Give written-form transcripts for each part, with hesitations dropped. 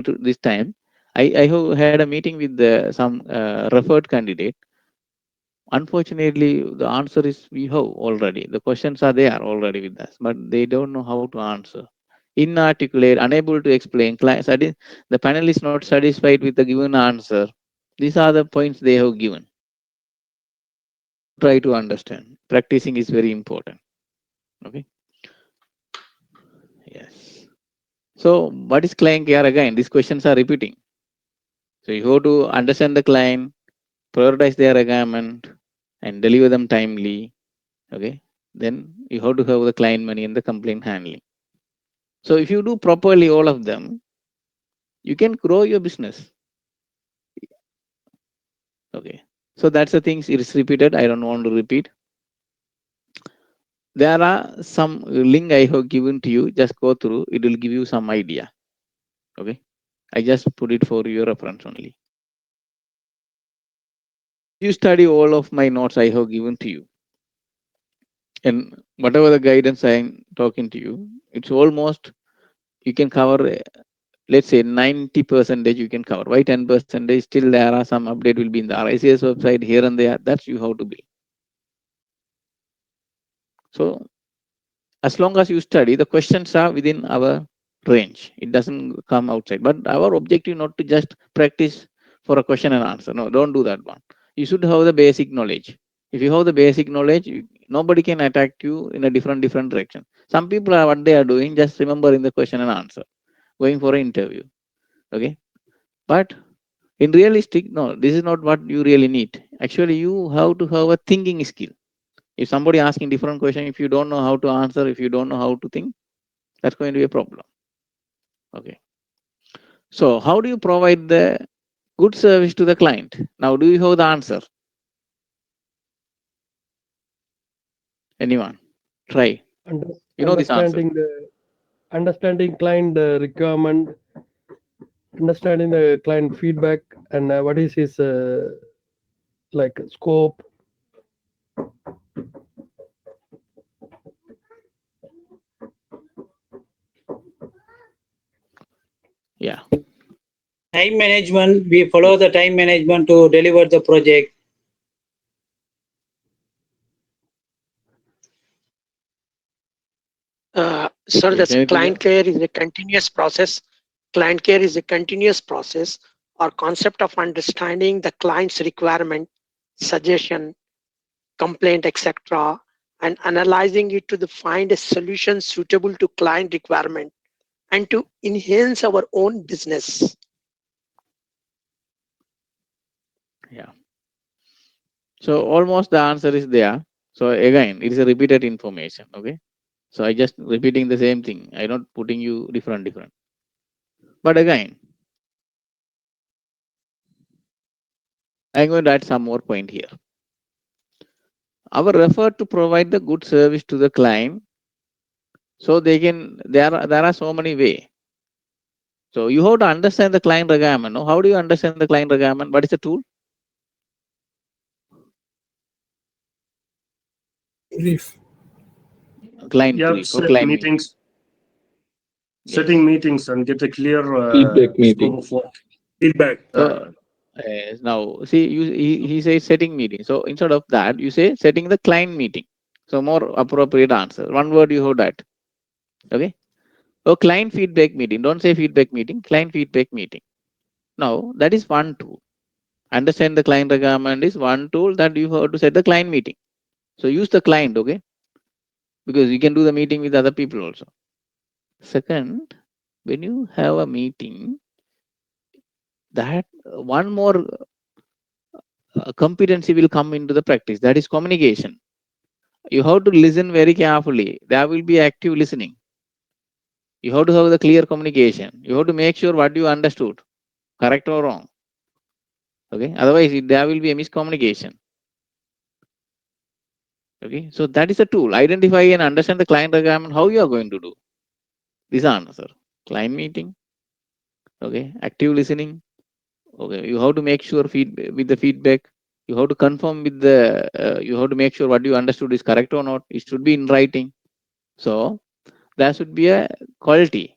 this time. I have had a meeting with some referred candidate. Unfortunately, the answer is we have already. The questions are there already with us, but they don't know how to answer. Inarticulate, unable to explain. The panel is not satisfied with the given answer. These are the points they have given. Try to understand. Practicing is very important. Okay. Yes. So, what is client care again? These questions are repeating. So, you have to understand the client, prioritize their requirement, and deliver them timely. Okay. Then you have to have the client money and the complaint handling. So, if you do properly all of them, you can grow your business. Okay. So, that's the things it is repeated. I don't want to repeat. There are some link I have given to you. Just go through. It will give you some idea. Okay. I just put it for your reference only. You study all of my notes I have given to you, and whatever the guidance I am talking to you, it's almost you can cover. Let's say 90% you can cover. Why 10%? Still there are some update will be in the RICS website here and there. That's you have to be. So as long as you study, the questions are within our range. It doesn't come outside. But our objective not to just practice for a question and answer. No, don't do that one. You should have the basic knowledge. If you have the basic knowledge, nobody can attack you in a different direction. Some people are what they are doing, just remembering the question and answer, going for an interview. Okay. But in realistic, no, this is not what you really need. Actually, you have to have a thinking skill. If somebody asking different question, if you don't know how to answer, if you don't know how to think, that's going to be a problem. Okay. So how do you provide the good service to the client? Now, do you have the answer? Anyone? Try. You know this answer. Understanding client requirement, understanding the client feedback, and what is his like scope. Yeah. Time management, we follow the time management to deliver the project. Sir, Yes. this Anything client else? care is a continuous process. Client care is a continuous process or concept of understanding the client's requirement, suggestion, complaint, etc., and analyzing it to find a solution suitable to client requirement and to enhance our own business. Yeah. So almost the answer is there. So again, it is a repeated information. Okay. So I just repeating the same thing. I not putting you different. But again, I'm going to add some more point here. Our effort to provide the good service to the client, so they can. There are so many way. So you have to understand the client requirement. No? How do you understand the client requirement? What is the tool? Brief. Client Yeah, brief or set client meeting. meetings, setting Yes. meetings and get a clear Feedback scope meeting. of work. Feedback. So now see he says setting meeting. So instead of that, you say setting the client meeting. So more appropriate answer. One word you have that. Okay. So client feedback meeting. Don't say feedback meeting. Client feedback meeting. Now that is one tool. Understand the client requirement is one tool that you have to set the client meeting. So use the client. Okay. Because you can do the meeting with other people also. Second, when you have a meeting, that one more competency will come into the practice. That is communication. You have to listen very carefully. There will be active listening. You have to have the clear communication. You have to make sure what you understood, correct or wrong. Okay. Otherwise, there will be a miscommunication. Okay. So that is a tool. Identify and understand the client requirement. How you are going to do this answer. Client meeting. Okay. Active listening. Okay. You have to make sure with the feedback. You have to confirm with the. You have to make sure what you understood is correct or not. It should be in writing. So there should be a quality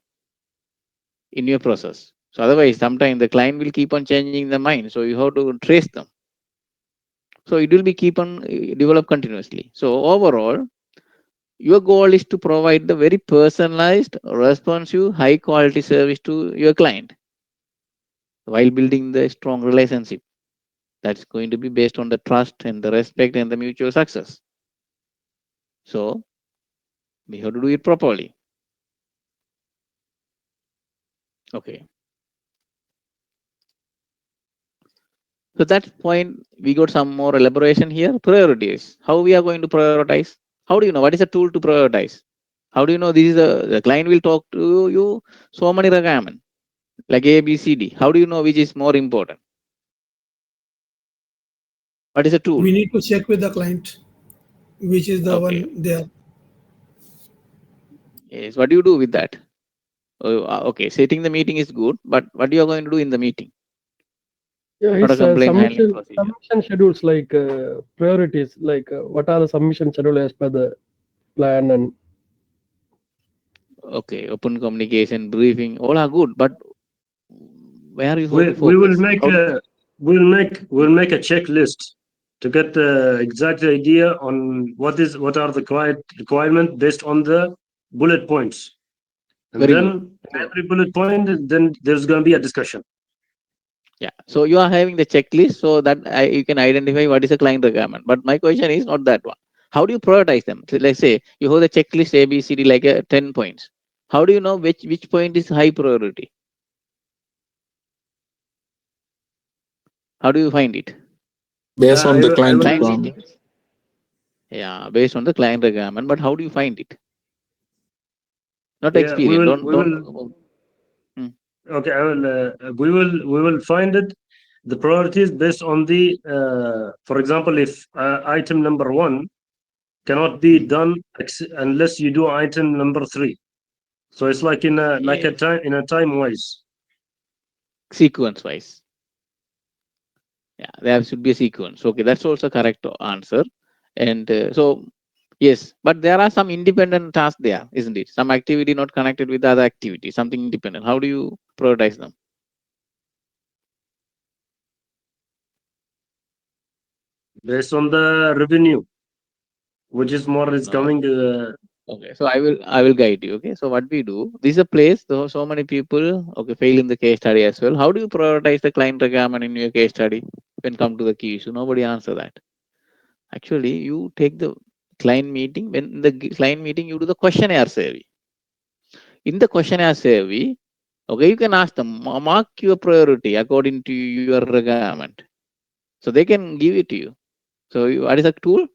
in your process. So otherwise, sometimes the client will keep on changing the mind. So you have to trace them. So it will be keep on develop continuously. So overall, your goal is to provide the very personalized, responsive, high quality service to your client while building the strong relationship. That's going to be based on the trust and the respect and the mutual success. So we have to do it properly. Okay. So that point, we got some more elaboration here. Priorities. How we are going to prioritize? How do you know what is a tool to prioritize? How do you know this is the client will talk to you so many requirements like A, B, C, D. How do you know which is more important? What is a tool? We need to check with the client, which is the Okay. one there. Yes. What do you do with that? Okay, setting the meeting is good, but what you are going to do in the meeting? Yeah, Not a his complaint handling procedure. submission schedules, like priorities, like what are the submission schedule as per the plan, and Okay, open communication, briefing, all are good, but where you have to We will focus? make How do a we'll make a checklist to get the exact idea on what are the requirement based on the bullet points. And Very then good. in every bullet point, then there's going to be a discussion. Yeah. So you are having the checklist so that you can identify what is the client requirement. But my question is not that one. How do you prioritize them? So let's say you have the checklist A, B, C, D, like 10 points. How do you know which point is high priority? How do you find it? Based on the I client will Client requirement. meetings. Yeah, based on the client requirement. But how do you find it? Not yeah, experience. we will okay. We will find it the priorities based on the for example, if item number 1 cannot be done unless you do item number 3. So it's like in a time wise. sequence wise. Yeah, there should be a sequence. Okay, that's also correct answer. And so yes, but there are some independent tasks there, isn't it? Some activity not connected with the other activity, something independent. How do you prioritize them? Based on the revenue, which is more is No. coming. Okay, so I will guide you. Okay, so what we do, this is a place so many people fail in the case study as well. How do you prioritize the client requirement in your case study when come to the key issue? Nobody answer that. Actually, you take the client meeting. When in the client meeting, you do the questionnaire survey. In the questionnaire survey, okay, you can ask them, mark your priority according to your requirement. So they can give it to you. So what is the tool?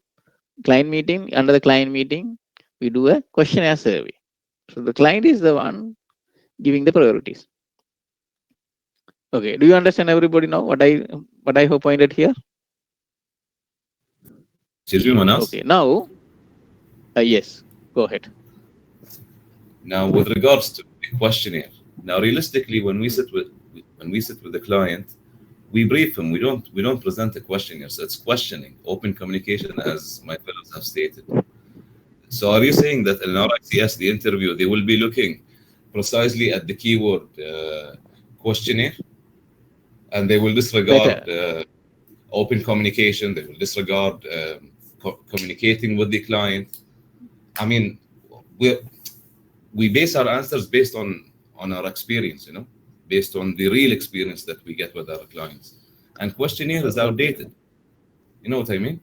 Client meeting. Under the client meeting, we do a questionnaire survey. So the client is the one giving the priorities. Okay, do you understand everybody now what I have pointed here? Okay, now yes, go ahead. Now, with regards to the questionnaire, now realistically, when we sit with the client, we brief him. We don't present a questionnaire. So it's questioning, open communication, as my fellows have stated. So are you saying that in RICS, the interview, they will be looking precisely at the keyword questionnaire, and they will disregard open communication? They will disregard communicating with the client. I mean, we base our answers based on our experience, based on the real experience that we get with our clients. And questionnaire is outdated. You know what I mean?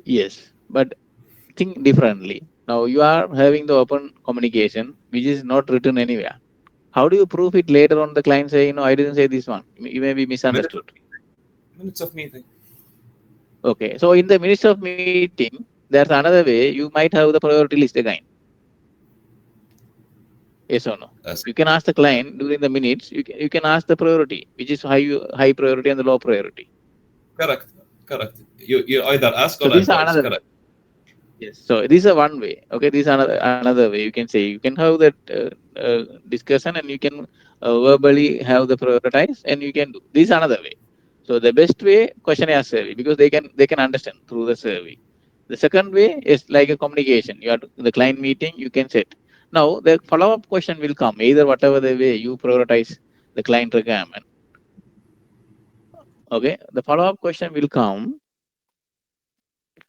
Yes, but think differently. Now you are having the open communication, which is not written anywhere. How do you prove it later on? The client say, I didn't say this one. You may be misunderstood. Minutes of meeting. Okay, so in the minutes of meeting, there's another way. You might have the priority list again. Yes or no? You can ask the client during the minutes. You can ask the priority, which is high priority and the low priority. Correct. You either ask or advise. Correct. Yes. So this is one way. Okay, this is another way. You can say you can have that discussion, and you can verbally have the prioritize, and you can do this is another way. So the best way, questionnaire survey, because they can understand through the survey. The second way is like a communication. You are the client meeting. You can set. Now the follow-up question will come, either whatever the way you prioritize the client requirement. Okay, the follow-up question will come,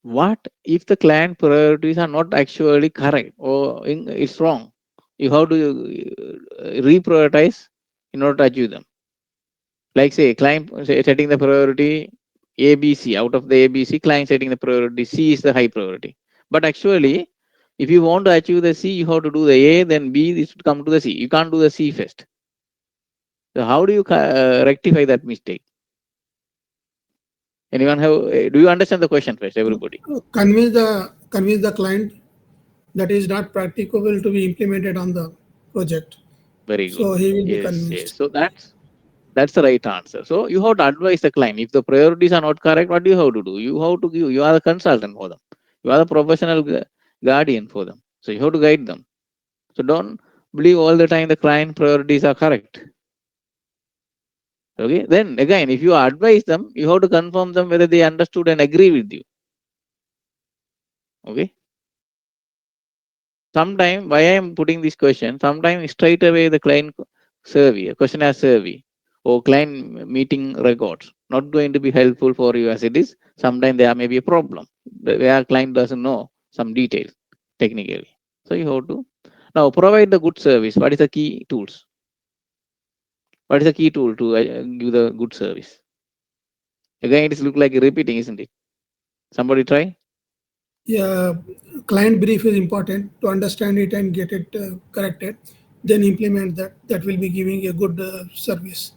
what if the client priorities are not actually correct or it's wrong? You have to reprioritize in order to achieve them. Like say client setting the priority ABC, out of the ABC, client setting the priority C is the high priority. But actually, if you want to achieve the C, you have to do the A, then B, this should come to the C. You can't do the C first. So how do you rectify that mistake? Anyone have, do you understand the question first, everybody? Convince the client that is not practicable to be implemented on the project. Very good. So he will be Yes, convinced. yes. So that's the right answer. So you have to advise the client. If the priorities are not correct, what do you have to do? You have to give, you are the consultant for them. You are the professional guardian for them. So you have to guide them. So don't believe all the time the client priorities are correct. Okay. Then again, if you advise them, you have to confirm them whether they understood and agree with you. Okay. Sometime, why I am putting this question, sometimes straight away the client survey, questionnaire survey, or client meeting records, not going to be helpful for you as it is. Sometimes there may be a problem where client doesn't know some details technically. So you have to now provide the good service. What is the key tools? What is the key tool to give the good service? Again, it is look like repeating, isn't it? Somebody try. Yeah, client brief is important to understand it and get it corrected. Then implement that. That will be giving a good service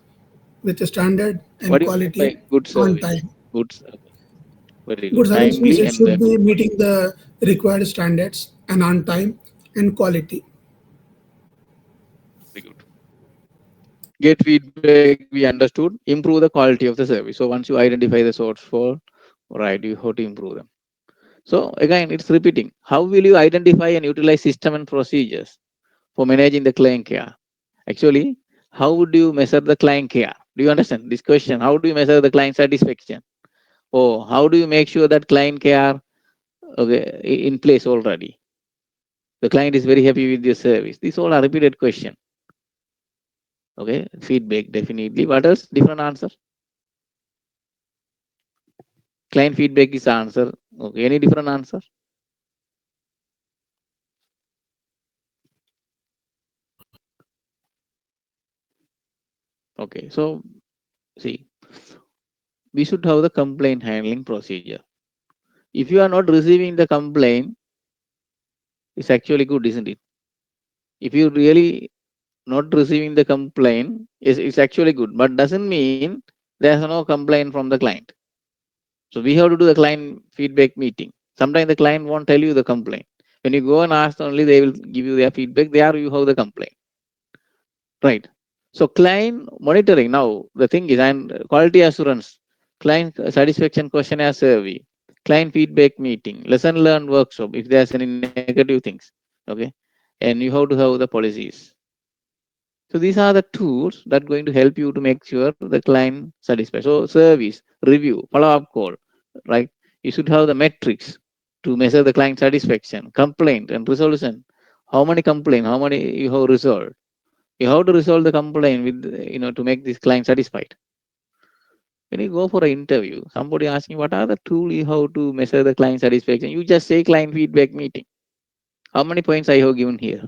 with a standard and What do you mean by quality good on service? time. Good service. Very Good good. service means Timely it and should then be meeting the required standards and on time and quality. very good. Get feedback, we understood, improve the quality of the service. So once you identify the source for, right, you have to improve them. So again, it's repeating. How will you identify and utilize system and procedures for managing the client care? Actually, how would you measure the client care? Do you understand this question? How do you measure the client satisfaction? Or how do you make sure that client care okay, in place already? The client is very happy with your service. These all are repeated questions. Okay, feedback definitely. What else? Different answer. Client feedback is answer. Okay, any different answer? Okay, so see, we should have the complaint handling procedure. If you are not receiving the complaint, it's actually good, isn't it? If you really not receiving the complaint, it's actually good, but doesn't mean there's no complaint from the client. So we have to do the client feedback meeting. Sometimes the client won't tell you the complaint. When you go and ask only, they will give you their feedback. There you have the complaint. Right. So client monitoring now, the thing is, and quality assurance, client satisfaction questionnaire survey, client feedback meeting, lesson learned workshop, if there's any negative things. Okay. And you have to have the policies. So these are the tools that are going to help you to make sure the client satisfied. So service, review, follow-up call, right? You should have the metrics to measure the client satisfaction, complaint and resolution. How many complaint, how many you have resolved? You have to resolve the complaint with, to make this client satisfied. When you go for an interview, somebody asking what are the tools you have to measure the client satisfaction, you just say client feedback meeting. How many points I have given here?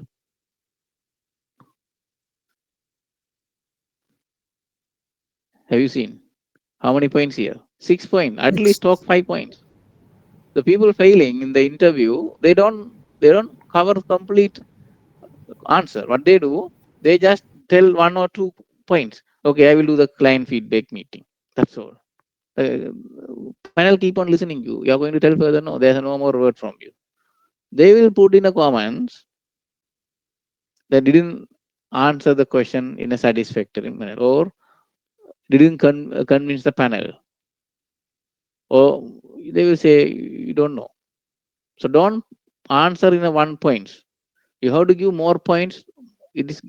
Have you seen? How many points here? 6 points. At least talk 5 points. The people failing in the interview, they don't cover complete answer. What they do, they just tell 1 or 2 points. Okay, I will do the client feedback meeting. That's all. Panel keep on listening you. You are going to tell further, no, there's no more word from you. They will put in the comments that didn't answer the question in a satisfactory manner or didn't convince the panel. Or they will say, you don't know. So don't answer in a 1 point. You have to give more points. It is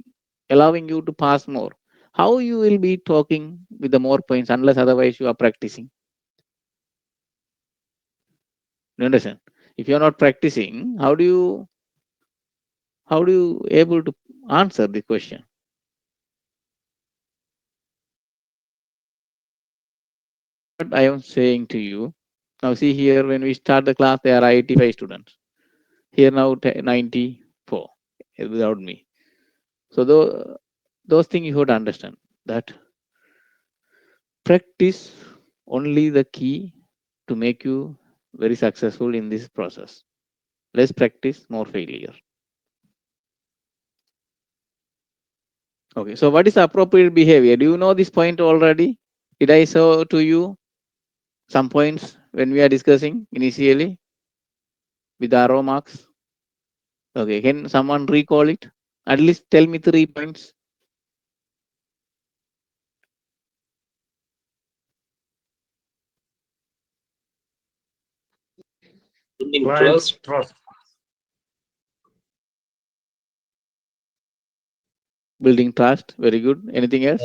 allowing you to pass more. How you will be talking with the more points unless otherwise you are practicing? You understand? If you are not practicing, how do how do you able to answer the question? What I am saying to you, now see here, when we start the class, there are 85 students. Here now 94 without me. So those things you have to understand, that practice only the key to make you very successful in this process. Less practice, more failure. Okay, so what is appropriate behavior? Do you know this point already? Did I show to you some points when we are discussing initially with arrow marks? Okay, can someone recall it? At least tell me 3 points. Building Client trust. Building trust, very good. Anything else?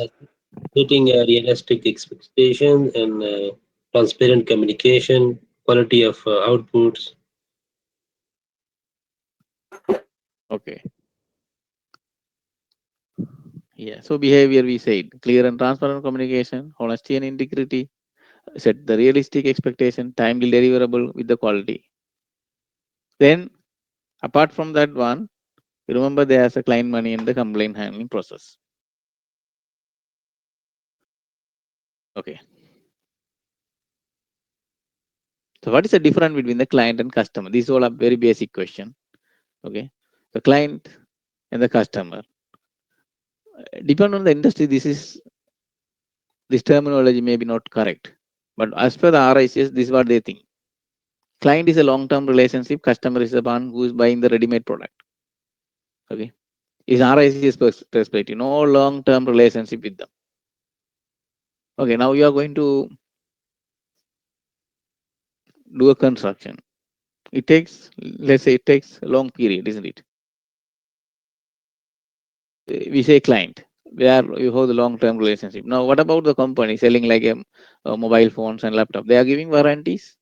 setting a realistic expectation and transparent communication, quality of outputs. Okay. Yeah. So behavior we said clear and transparent communication, honesty and integrity, set the realistic expectation, timely deliverable with the quality. Then apart from that one, remember there's a client money in the complaint handling process. Okay. So what is the difference between the client and customer? These all are very basic question. Okay. The client and the customer. Depend on the industry, this terminology may be not correct. But as per the RICS, this is what they think. Client is a long-term relationship, customer is the one who is buying the ready-made product. Okay. Is RICS perspective, no long-term relationship with them. Okay, now you are going to do a construction. It takes, let's say it takes a long period, isn't it? We say client, where you have the long-term relationship. Now, what about the company selling like mobile phones and laptop? They are giving warranties.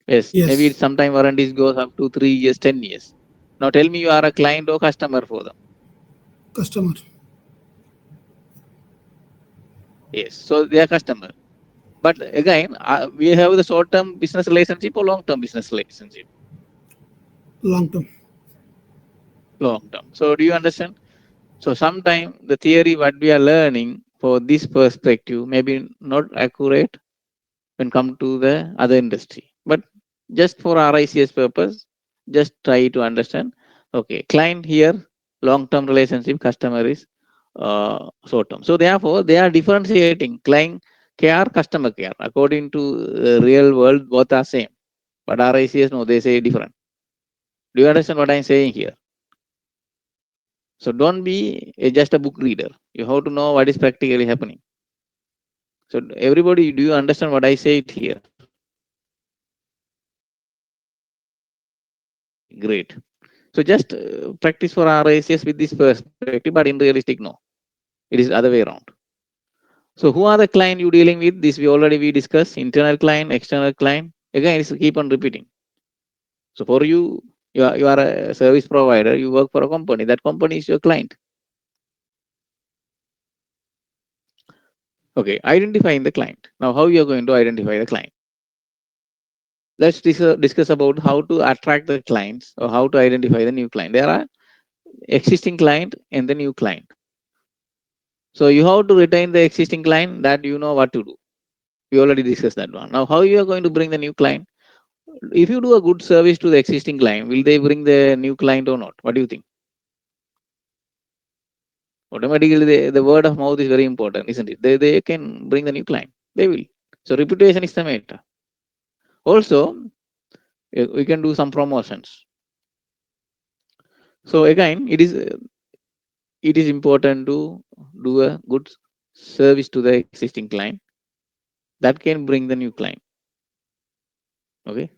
Yes, maybe Yes, sometime warranties goes up to 3 years, 10 years. Now tell me you are a client or customer for them. customer. Yes, so they are customer. But again, we have the short-term business relationship or long-term business relationship? Long term. Long-term. So do you understand? So sometime the theory what we are learning for this perspective may be not accurate when come to the other industry. But just for RICS purpose, just try to understand. Okay, client here, long-term relationship, customer is short-term. So therefore, they are differentiating client care, customer care. According to the real world, both are same. But RICS, no, they say different. Do you understand what I'm saying here? So don't be just a book reader. You have to know what is practically happening. So everybody, do you understand what I said here? Great. So just practice for RICS with this perspective, but in realistic, no. It is other way around. So who are the client you dealing with? This we discussed, internal client, external client. Again, it's keep on repeating. So for you, you are a service provider, you work for a company. That company is your client. Okay, identifying the client. Now, how you are going to identify the client? Let's discuss about how to attract the clients or how to identify the new client. There are existing client and the new client. So you have to retain the existing client that you know what to do. We already discussed that one. Now, how you are going to bring the new client? If you do a good service to the existing client, will they bring the new client or not? What do you think? Automatically, the word of mouth is very important, isn't it? They can bring the new client. They will. So reputation is the matter. Also, we can do some promotions. So again, it is important to do a good service to the existing client that can bring the new client. Okay.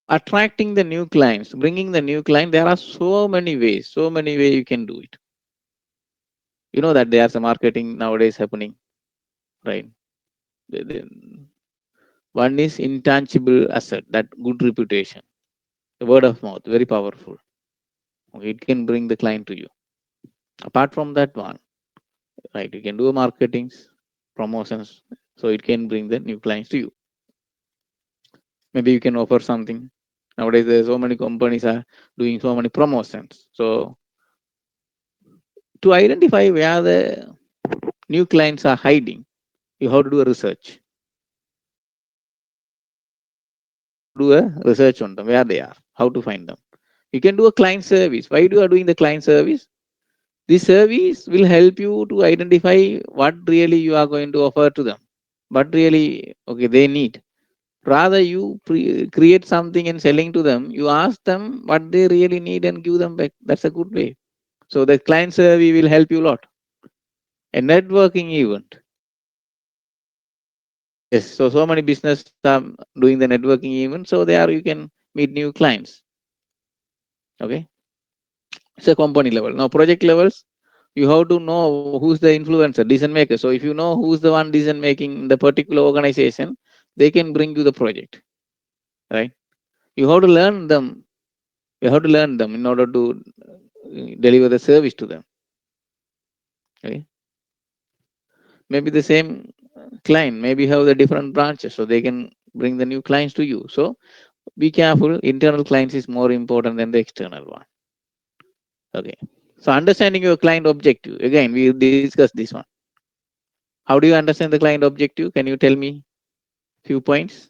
Attracting the new clients, bringing the new client, there are so many ways you can do it. You know that there's a marketing nowadays happening, right? One is intangible asset, that good reputation. The word of mouth, very powerful. Okay, it can bring the client to you. Apart from that one, right, you can do marketings, promotions, so it can bring the new clients to you. Maybe you can offer something. Nowadays, there's so many companies are doing so many promotions. So to identify where the new clients are hiding, you have to do a research. Do a research on them, where they are, how to find them. You can do a client service. Why do you are doing the client service? This service will help you to identify what really you are going to offer to them. What really okay they need. Rather you create something and selling to them, you ask them what they really need and give them back. That's a good way. So the client survey will help you a lot. A networking event. Yes, so many business are doing the networking event. So there you can meet new clients. Okay. It's a company level. Now project levels, you have to know who's the influencer, decision maker. So if you know who's the one decision making in the particular organization, they can bring you the project. Right. You have to learn them. You have to learn them in order to deliver the service to them. Okay. Maybe the same client, maybe have the different branches, so they can bring the new clients to you. So be careful. Internal clients is more important than the external one. Okay. So understanding your client objective. Again, we discussed this one. How do you understand the client objective? Can you tell me few points?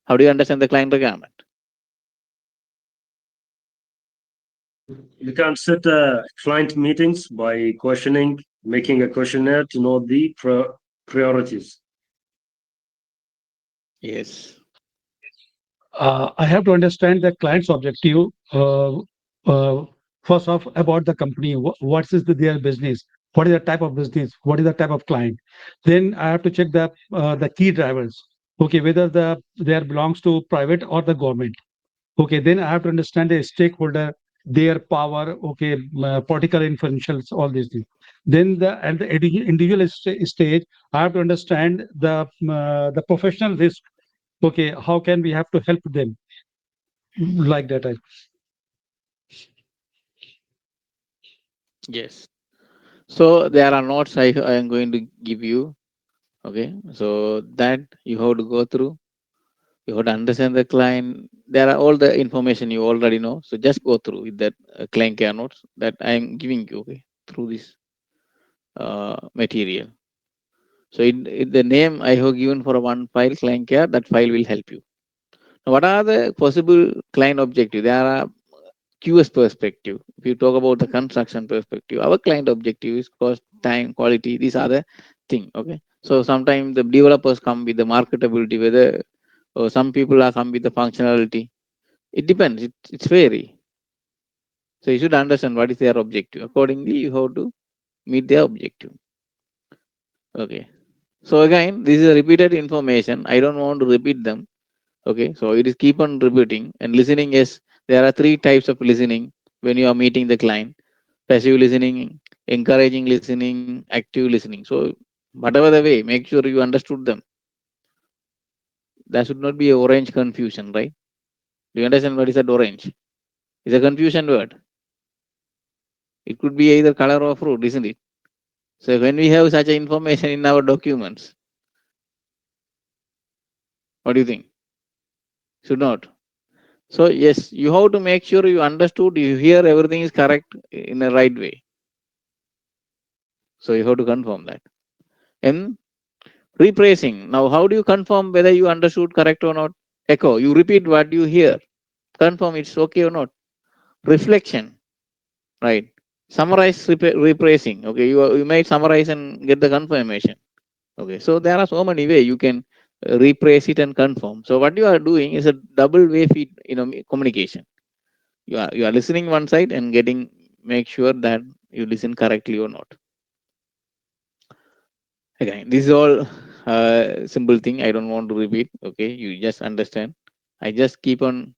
How do you understand the client requirement? You can set client meetings by questioning, making a questionnaire to know the priorities. Yes. I have to understand the client's objective. First off, about the company, what is their business? What is the type of business? What is the type of client? Then I have to check the key drivers. Okay, whether they belongs to private or the government. Okay, then I have to understand the stakeholder, their power. Okay, political influentials, all these things. Then at the individual stage, I have to understand the professional risk. Okay, how can we have to help them like that? Yes. So there are notes I am going to give you. Okay. So that you have to go through. You have to understand the client. There are all the information you already know. So just go through with that client care notes that I am giving you. Okay, through this material. So the name I have given for one file, client care, that file will help you. Now, what are the possible client objectives? There are QS perspective. If you talk about the construction perspective, our client objective is cost, time, quality. These are the thing. Okay. So sometimes the developers come with the marketability, whether or some people are come with the functionality. It depends. It's vary. So you should understand what is their objective. Accordingly, you have to meet their objective. Okay. So again, this is a repeated information. I don't want to repeat them. Okay. So it is keep on repeating and listening. Yes, there are three types of listening when you are meeting the client: passive listening, encouraging listening, active listening. So whatever the way, make sure you understood them. There should not be a orange confusion, right? Do you understand what is that orange? It's a confusion word. It could be either color or fruit, isn't it? So when we have such information in our documents, what do you think? Should not. So yes, you have to make sure you understood, you hear everything is correct in the right way. So you have to confirm that. And rephrasing. Now, how do you confirm whether you understood correct or not? Echo. You repeat what you hear. Confirm it's okay or not. Reflection. Right. Summarize rephrasing. Okay. You might summarize and get the confirmation. Okay. So there are so many ways you can rephrase it and confirm. So what you are doing is a double way feed, communication. You are listening one side and getting make sure that you listen correctly or not. Again, this is all simple thing. I don't want to repeat. Okay, you just understand. I just keep on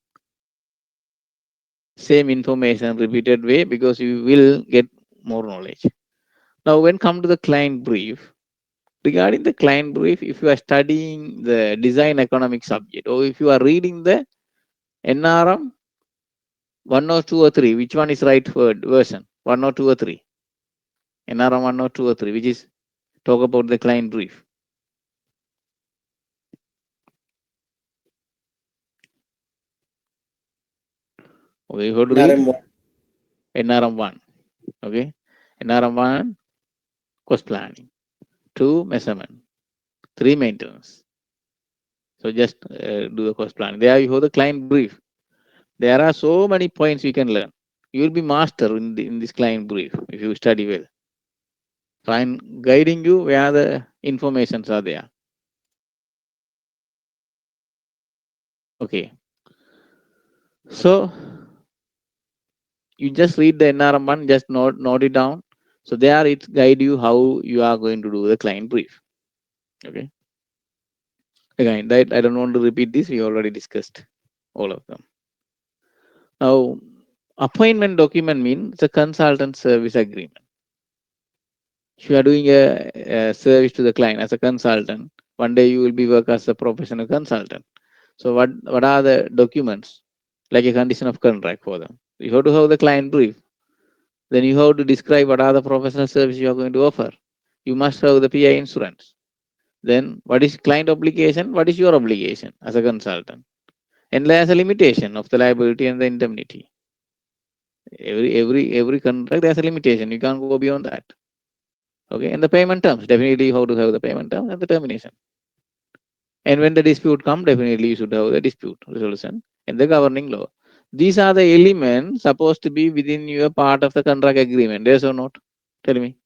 same information repeated way because you will get more knowledge. Now, when come to the client brief, regarding the client brief, if you are studying the design economic subject or if you are reading the NRM 1 or 2 or 3, which one is right version? 1 or 2 or 3? NRM 1 or 2 or 3, which is talk about the client brief. Okay, you have to read NRM 1. Okay, NRM 1, cost planning. 2, measurement. 3, maintenance. So just do the cost planning. There you have the client brief. There are so many points you can learn. You will be master in this client brief if you study well. So I'm guiding you where the informations are there. Okay. So you just read the NRM 1, just note it down. So there it guide you how you are going to do the client brief. Okay. Again, that I don't want to repeat this. We already discussed all of them. Now, appointment document means a consultant service agreement. If you are doing a service to the client as a consultant, one day you will be work as a professional consultant. So what are the documents? Like a condition of contract for them. You have to have the client brief. Then you have to describe what are the professional services you are going to offer. You must have the PI insurance. Then what is client obligation? What is your obligation as a consultant? And there's a limitation of the liability and the indemnity. Every contract there's a limitation. You can't go beyond that. Okay, and the payment terms, definitely you have to have the payment terms and the termination. And when the dispute comes, definitely you should have the dispute resolution and the governing law. These are the elements supposed to be within your part of the contract agreement. Yes or not? Tell me.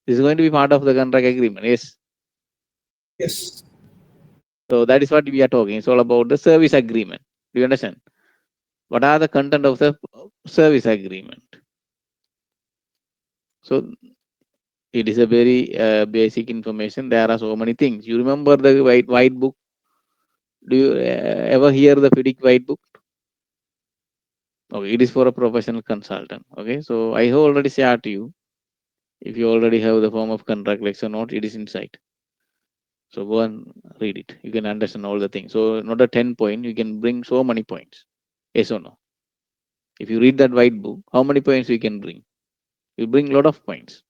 This is going to be part of the contract agreement. Yes. Yes. So that is what we are talking. It's all about the service agreement. Do you understand? What are the content of the service agreement? So it is a very basic information. There are so many things. You remember the white book? Do you ever hear the FIDIC white book? Okay, it is for a professional consultant. Okay, so I have already shared to you. If you already have the form of contract lecture note, it is inside. So go and read it. You can understand all the things. So not a 10 point, you can bring so many points. Yes or no? If you read that white book, how many points you can bring? You bring a lot of points.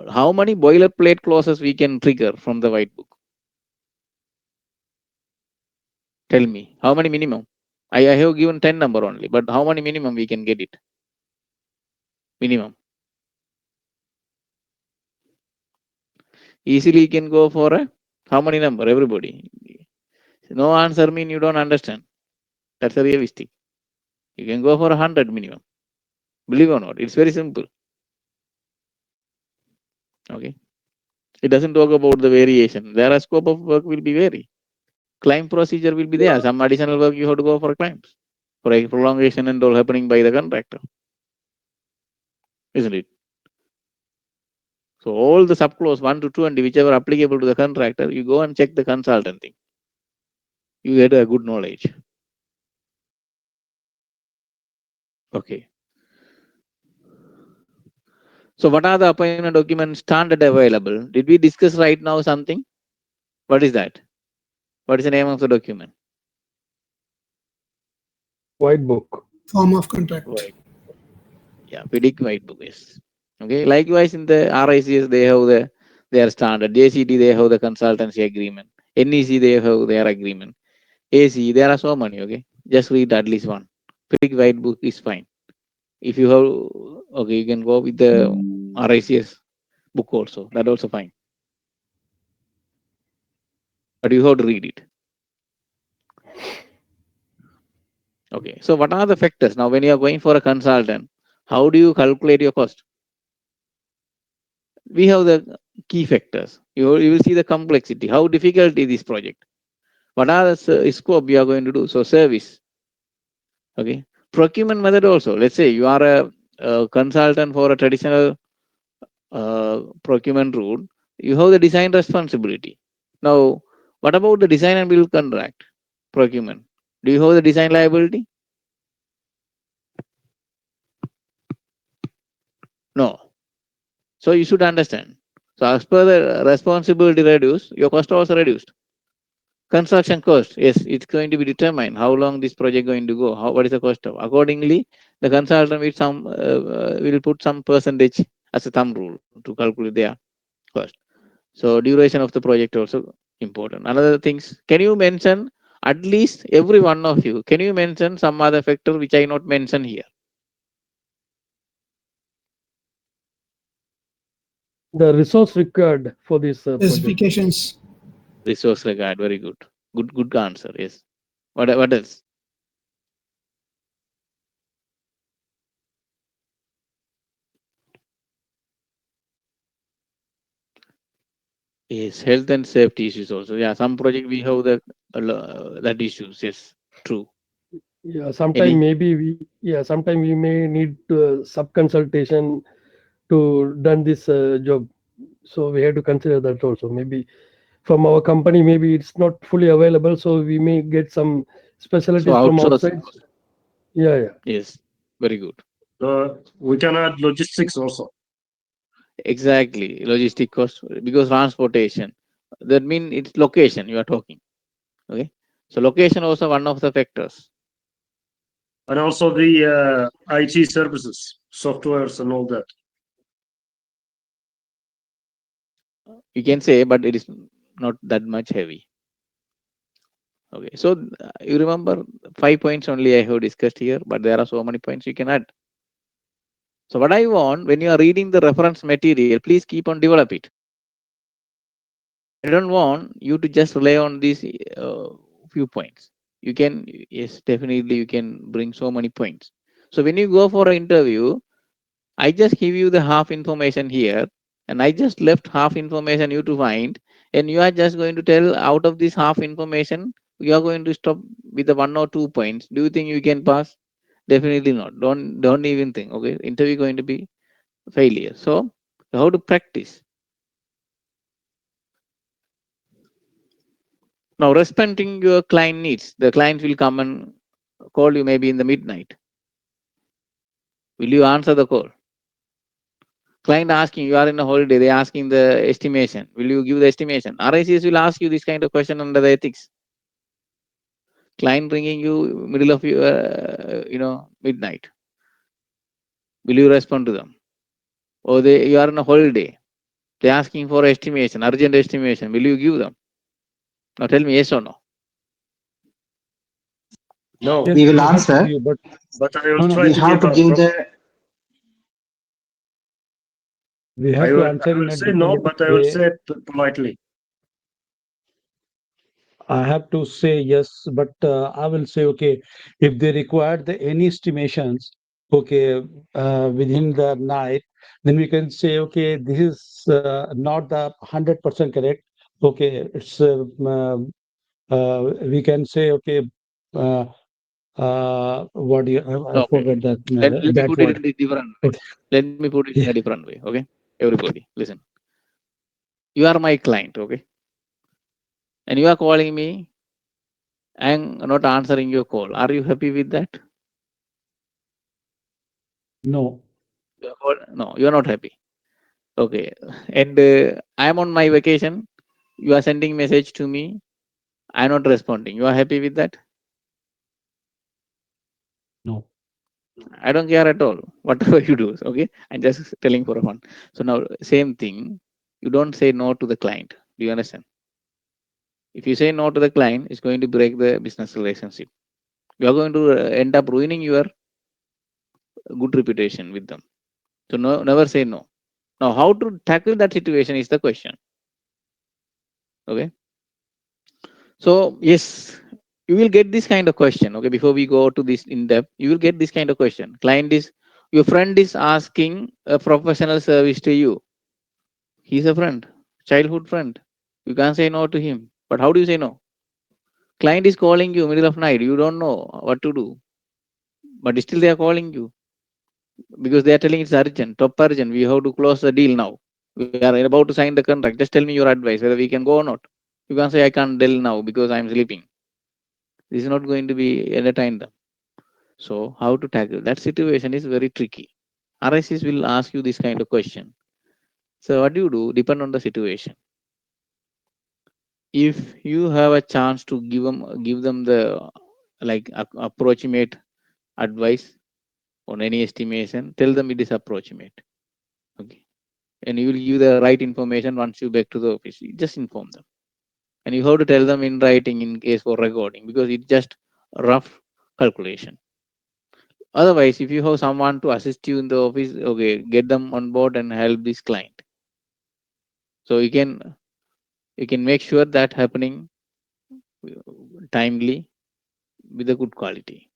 How many boilerplate clauses we can trigger from the white book? Tell me, how many minimum? I have given 10 number only, but how many minimum we can get it? Minimum. Easily you can go for a, how many number, everybody? No answer mean you don't understand. That's a realistic. You can go for 100 minimum. Believe or not, it's very simple. Okay. It doesn't talk about the variation. There are scope of work will be vary. Claim procedure will be there. Some additional work you have to go for claims. For a prolongation and all happening by the contractor. Isn't it? So all the subclause 1 to 20, whichever applicable to the contractor, you go and check the consultant thing. You get a good knowledge. Okay. So what are the appointment documents standard available? Did we discuss right now something? What is that? What is the name of the document? White book. Form of contract. Right. Yeah, FIDIC white book is. Okay. Likewise, in the RICS, they have their standard. JCT, they have the consultancy agreement. NEC, they have their agreement. AC, there are so many. Okay. Just read at least one. FIDIC white book is fine. If you have, okay, you can go with the RICS book also. That also fine. But you have to read it. Okay. So what are the factors? Now, when you are going for a consultant, how do you calculate your cost? We have the key factors. You will see the complexity. How difficult is this project? What are the scope you are going to do? So service. Okay. Procurement method also. Let's say you are a consultant for a traditional procurement route. You have the design responsibility. Now, what about the design and build contract procurement? Do you have the design liability? No. So you should understand. So as per the responsibility reduced, your cost also reduced. Construction cost, yes, it's going to be determined how long this project going to go, what is the cost of. Accordingly, the consultant will put some percentage as a thumb rule to calculate their cost. So duration of the project also important. Another things, can you mention at least every one of you? Can you mention some other factor which I not mention here? The resource required for this project. Specifications. Resource regard, very good. Good answer. Yes. What else? Yes, health and safety issues also. Yeah, some project we have that issues. Yes, true. Yeah, sometime sometime we may need sub consultation to done this job. So we have to consider that also. Maybe from our company, maybe it's not fully available, so we may get some specialties So from outsourcing. outside. Yeah. Yes, very good. We can add logistics also. Exactly, logistic cost because transportation. That means it's location you are talking. Okay, so location also one of the factors. And also the IT services, softwares and all that. You can say, but it is not that much heavy. Okay, so you remember 5 points only I have discussed here, but there are so many points you can add. So what I want, when you are reading the reference material, please keep on develop it. I don't want you to just rely on these few points. You can, yes, definitely you can bring so many points. So when you go for an interview, I just give you the half information here, and I just left half information you to find, and you are just going to tell out of this half information, you are going to stop with the 1 or 2 points. Do you think you can pass? Definitely not. Don't even think. Okay, interview going to be failure. So how to practice? Now, respecting your client needs, the client will come and call you maybe in the midnight. Will you answer the call? Client asking, you are in a holiday, they asking the estimation. Will you give the estimation? RICS will ask you this kind of question under the ethics. Client bringing you middle of midnight. Will you respond to them? Or you are in a holiday, they asking for estimation, urgent estimation. Will you give them? Now tell me yes or no. No, Yes, We will we have to answer. give, but but I will No, try We to have give to give the we have to answer I will in a say no, diplomatic but I will way. say it politely. I have to say yes, but I will say okay. If they require any estimations, okay, within the night, then we can say okay, this is not the 100% correct. Okay, it's we can say okay. Uh, what do you? I Okay. forgot that Let me that put it word. in the different way. Okay. Let me put it in a different way. Okay. Everybody, listen. You are my client, okay? And you are calling me. I am not answering your call. Are you happy with that? No. No, you are not happy. Okay. And I am on my vacation. You are sending message to me. I am not responding. You are happy with that? No. I don't care at all. Whatever you do. Okay. I'm just telling for fun. So now, same thing. You don't say no to the client. Do you understand? If you say no to the client, it's going to break the business relationship. You are going to end up ruining your good reputation with them. So no, never say no. Now, how to tackle that situation is the question. Okay. So yes, you will get this kind of question. Okay, before we go to this in depth, you will get this kind of question. Your friend is asking a professional service to you. He's a friend, childhood friend. You can't say no to him. But how do you say no? Client is calling you middle of night. You don't know what to do, but still they are calling you because they are telling it's urgent, top urgent. We have to close the deal now. We are about to sign the contract. Just tell me your advice whether we can go or not. You can't say I can't deal now because I'm sleeping. This is not going to be entertained them. So how to tackle that situation is very tricky. RICs will ask you this kind of question. So what do you do? Depend on the situation. if you have a chance to give them the like approximate advice on any estimation, tell them it is approximate. Okay. And you will give the right information once you back to the office. You just inform them. And you have to tell them in writing in case for recording because it's just rough calculation. Otherwise, if you have someone to assist you in the office, okay, get them on board and help this client. So you can make sure that happening timely with a good quality.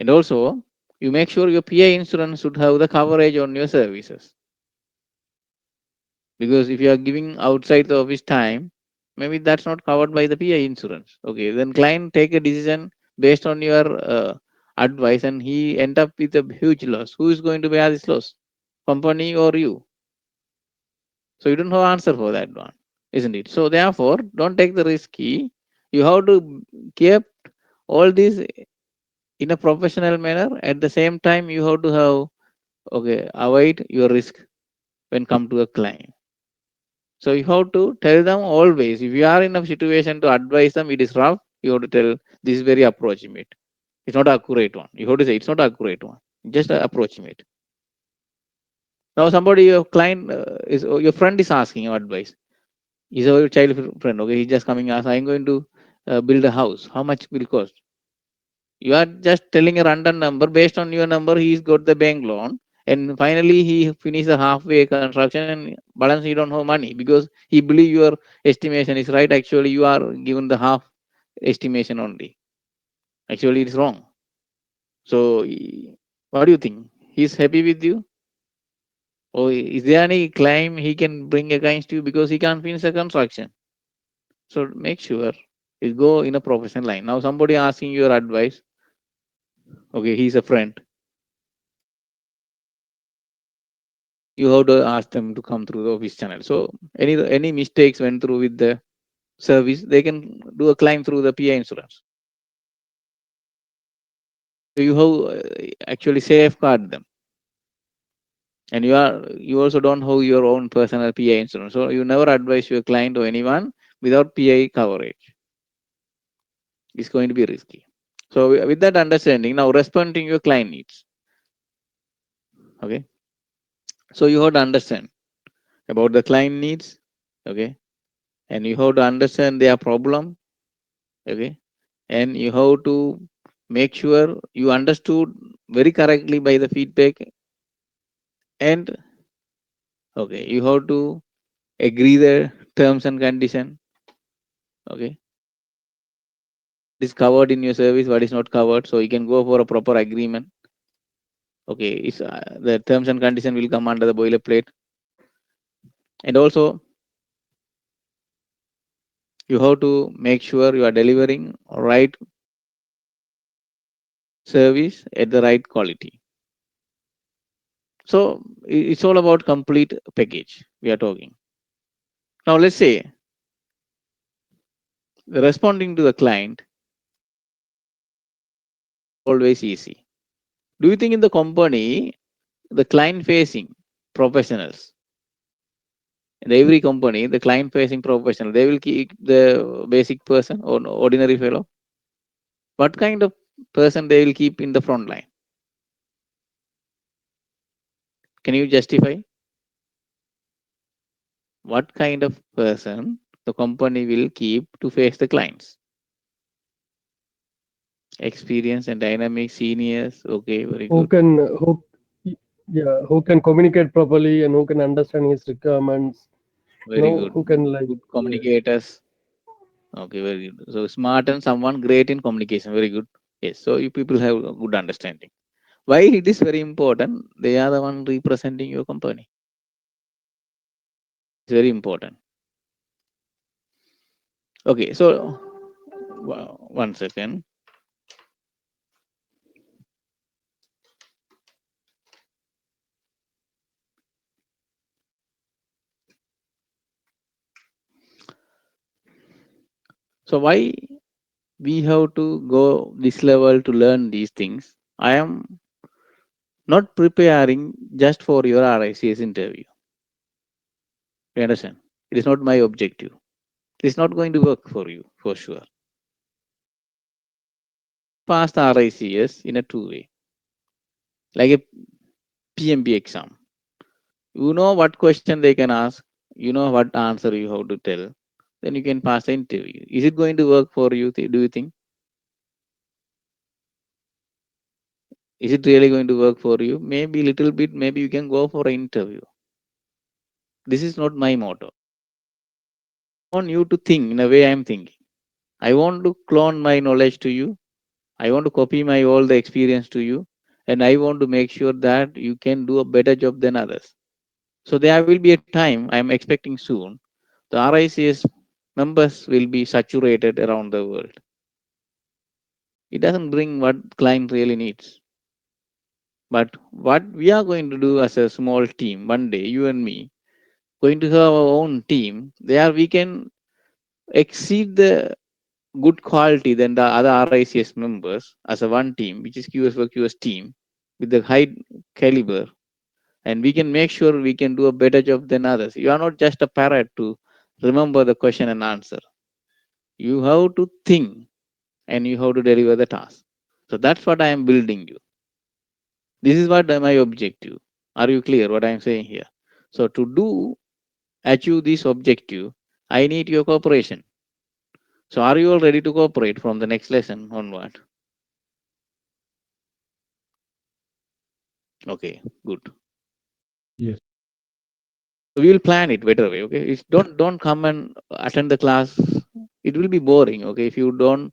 And also, you make sure your PA insurance should have the coverage on your services. Because if you are giving outside the office time, maybe that's not covered by the PA insurance. Okay, then client take a decision based on your advice, and he end up with a huge loss. Who is going to bear this loss? Company or you? So you don't have answer for that one, isn't it? So therefore, don't take the risky. You have to keep all these in a professional manner. At the same time, you have to have avoid your risk when come to a client. So you have to tell them always. If you are in a situation to advise them, it is rough. You have to tell this is very approximate. It's not accurate one. You have to say it's not accurate one. Just approximate. Now somebody your client is your friend is asking your advice. He's your child friend. Okay, he's just coming as I'm going to build a house. How much will cost? You are just telling a random number. Based on your number, he's got the bank loan, and finally he finished the halfway construction and balance. You don't have money because he believe your estimation is right. Actually, you are given the half estimation only. Actually, it's wrong. So, what do you think? He's happy with you, or is there any claim he can bring against you because he can't finish the construction? So, make sure you go in a professional line. Now, somebody asking your advice. Okay, he's a friend. You have to ask them to come through the office channel. So any mistakes went through with the service, they can do a claim through the PA insurance. So you have actually safeguard them, and you also don't have your own personal PA insurance. So you never advise your client or anyone without PA coverage. It's going to be risky. So with that understanding, now responding your client needs. Okay. So you have to understand about the client needs. Okay. And you have to understand their problem. Okay. And you have to make sure you understood very correctly by the feedback, and okay, you have to agree the terms and condition. Okay, what is covered in your service, what is not covered, so you can go for a proper agreement. Okay, it's the terms and condition will come under the boilerplate. And also you have to make sure you are delivering right service at the right quality. So it's all about complete package we are talking. Now let's say responding to the client always easy. Do you think in the company, the client facing professionals, in every company, the client facing professional, they will keep the basic person or ordinary fellow? What kind of person they will keep in the front line? Can you justify? What kind of person the company will keep to face the clients? Experience and dynamic seniors. Okay, very Who good. can who yeah, who can communicate properly and who can understand his requirements, Very good. who can like Good communicators. Okay, very good. So smart and someone great in communication. Very good. Yes. So you people have a good understanding. Why it is very important? They are the one representing your company. It's very important. Okay. So one second. So why we have to go this level to learn these things? I am not preparing just for your RICS interview. You understand? It is not my objective. It's not going to work for you, for sure. Pass the RICS in a two-way, like a PMB exam. You know what question they can ask, you know what answer you have to tell, then you can pass the interview. Is it going to work for you, do you think? Is it really going to work for you? Maybe little bit, maybe you can go for an interview. This is not my motto. I want you to think in a way I'm thinking. I want to clone my knowledge to you. I want to copy my all the experience to you. And I want to make sure that you can do a better job than others. So there will be a time I'm expecting soon. The RICS members will be saturated around the world. It doesn't bring what client really needs. But what we are going to do as a small team, one day, you and me, going to have our own team, there we can exceed the good quality than the other RICS members as a one team, which is QS for QS team, with the high caliber, and we can make sure we can do a better job than others. You are not just a parrot to remember the question and answer. You have to think and you have to deliver the task. So that's what I am building you. This is what my objective. Are you clear what I am saying here? So to achieve this objective, I need your cooperation. So are you all ready to cooperate from the next lesson onward? Okay, good. Yes. We will plan it better way. Okay, don't come and attend the class. It will be boring. Okay, if you don't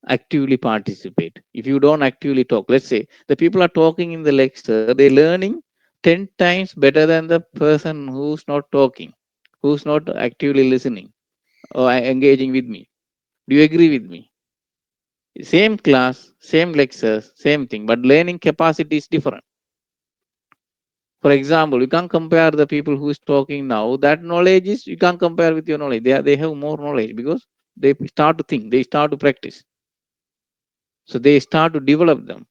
actively participate, if you don't actively talk. Let's say the people are talking in the lecture, they're learning 10 times better than the person who's not talking, who's not actively listening or engaging with me. Do you agree with me? Same class, same lectures, same thing, but learning capacity is different. For example, you can't compare the people who is talking now. That knowledge is, you can't compare with your knowledge. They have more knowledge because they start to think, they start to practice. So they start to develop them.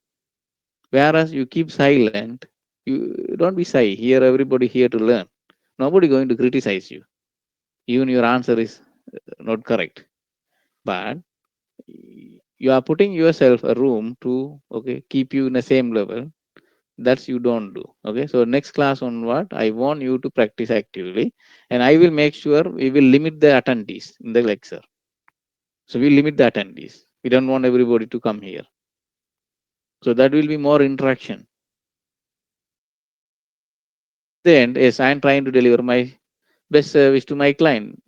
Whereas you keep silent, you don't be shy. Here, everybody here to learn. Nobody going to criticize you. Even your answer is not correct. But you are putting yourself a room to keep you in the same level. That's you don't do. Okay, so next class onward, I want you to practice actively, and I will make sure we will limit the attendees in the lecture. So we limit the attendees. We don't want everybody to come here. So that will be more interaction. Then, yes, I am trying to deliver my best service to my client.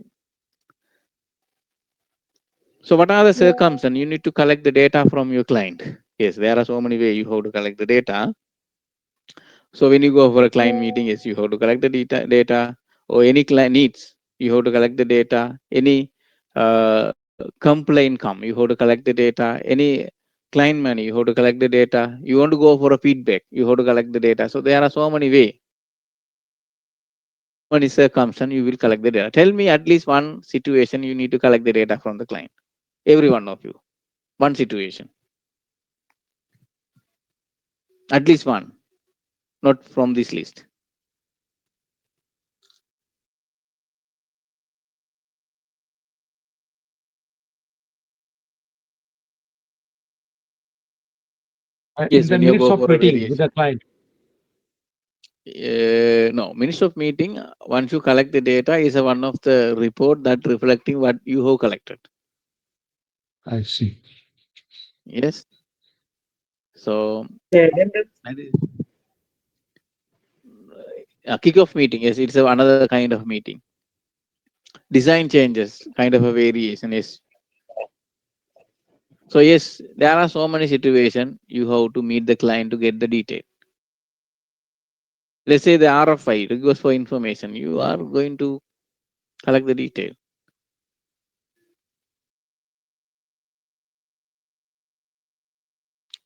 So what are the circumstances? You need to collect the data from your client. Yes, there are so many ways you have to collect the data. So when you go for a client meeting, yes, you have to collect the data, or any client needs, you have to collect the data. Any complaint come, you have to collect the data. Any client money, you have to collect the data. You want to go for a feedback, you have to collect the data. So there are so many ways. One circumstance, you will collect the data. Tell me at least one situation you need to collect the data from the client. Every one of you, one situation. At least one, not from this list. Yes, In the when you minutes go of for a meeting with variation. the client. No, minutes of meeting, once you collect the data, is a one of the report that reflecting what you have collected. I see. Yes. So a kickoff meeting, yes, it's another kind of meeting. Design changes, kind of a variation, yes. So yes, there are so many situations you have to meet the client to get the detail. Let's say the RFI, request for information, you are going to collect the detail.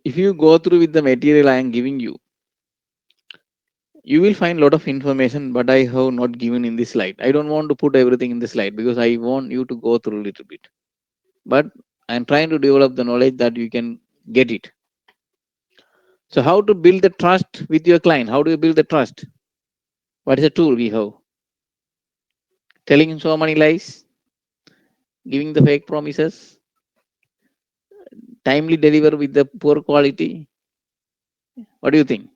If you go through with the material I am giving you, you will find a lot of information, but I have not given in this slide. I don't want to put everything in the slide because I want you to go through a little bit. But I'm trying to develop the knowledge that you can get it. So how to build the trust with your client? How do you build the trust? What is the tool we have? Telling him so many lies? giving the fake promises, timely deliver with the poor quality? What do you think?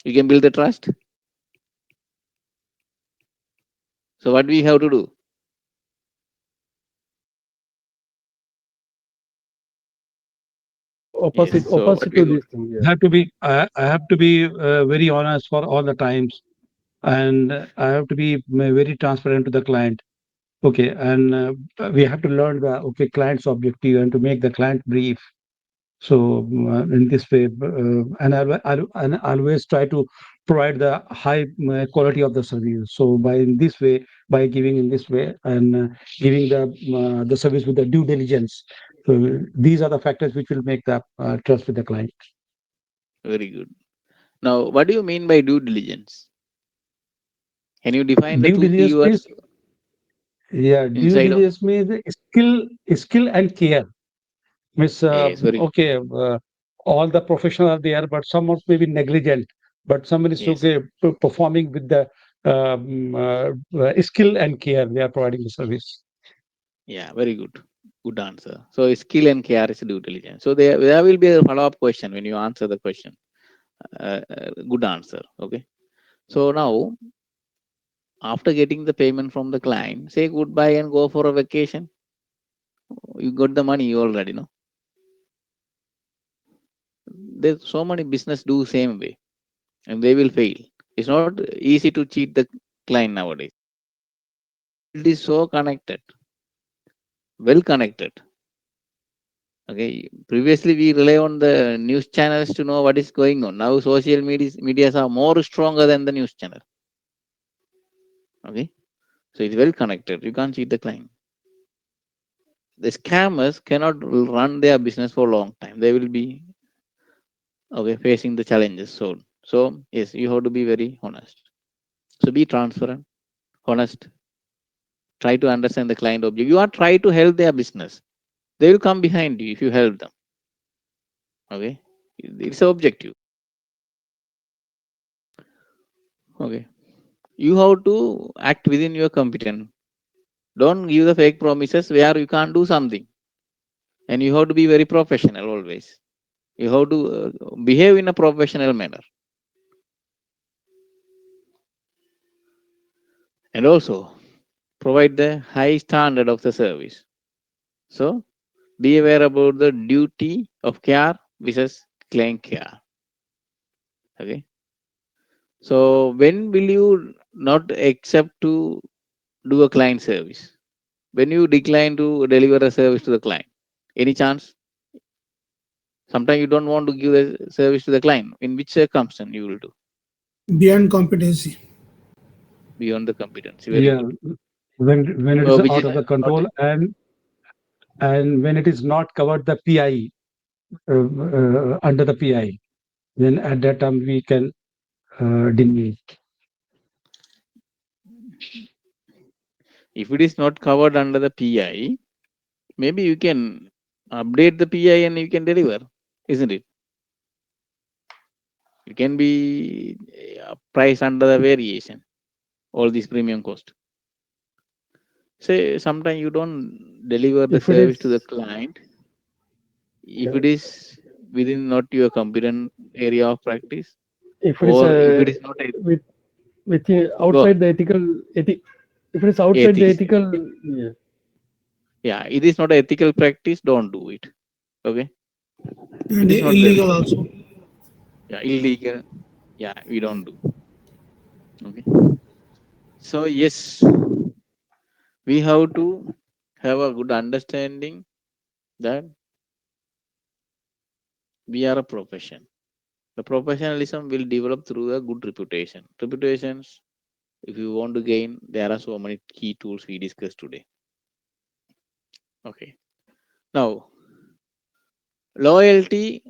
You can build the trust. So what do we have to do? Opposite, Yes, so what opposite we to do? this thing. I Yeah. have to be I have to be very honest for all the times, and I have to be very transparent to the client. Okay, and we have to learn the client's objective and to make the client brief. So in this way, and I always try to provide the high quality of the service. So by in this way, by giving in this way and giving the service with the due diligence. So these are the factors which will make the trust with the client. Very good. Now, what do you mean by due diligence? Can you define the Due two diligence keywords means, yeah, due inside of? diligence means skill and care. Means Yes, very good. okay, all the professionals are there, but some are maybe negligent, but someone is Yes. okay performing with the skill and care. They are providing the service. Yeah, very good. Good answer. So skill and care is due diligence. So there will be a follow-up question when you answer the question. Good answer. Okay. So now, after getting the payment from the client, say goodbye and go for a vacation. You got the money already, no? There's so many business do same way, and they will fail. It's not easy to cheat the client nowadays. It is so connected, well connected. Okay. Previously, we rely on the news channels to know what is going on. Now, social medias are more stronger than the news channel. Okay. So it's well connected. You can't cheat the client. The scammers cannot run their business for a long time. They will be okay facing the challenges soon. So yes, you have to be very honest. So be transparent, honest. Try to understand the client object. You are trying to help their business. They will come behind you if you help them. Okay. It's objective. Okay. You have to act within your competence. Don't give the fake promises where you can't do something. And you have to be very professional always. You have to behave in a professional manner. And also provide the high standard of the service. So be aware about the duty of care versus client care. Okay. So when will you not accept to do a client service? When you decline to deliver a service to the client? Any chance? Sometimes you don't want to give the service to the client. In which circumstance you will do? Beyond competency. Beyond the competency. Very Yeah, good. when it is So which out is of the not control and when it is not covered the PI under the PI, then at that time we can deny. if it is not covered under the PI, maybe you can update the PI and you can deliver, isn't it? It can be priced under the variation, all these premium cost. Say sometimes you don't deliver the If it service to the is, client if yeah, it is within not your competent area of practice, if it is or if it is not a with go outside the if it is outside the ethics. ethical, yeah. Yeah, it is not ethical practice, don't do it. Okay. It And is not there. illegal also. Yeah, illegal. Yeah, we don't do. Okay. So yes, we have to have a good understanding that we are a profession. The professionalism will develop through a good reputation. Reputations, if you want to gain, there are so many key tools we discussed today. Okay. Now, loyalty,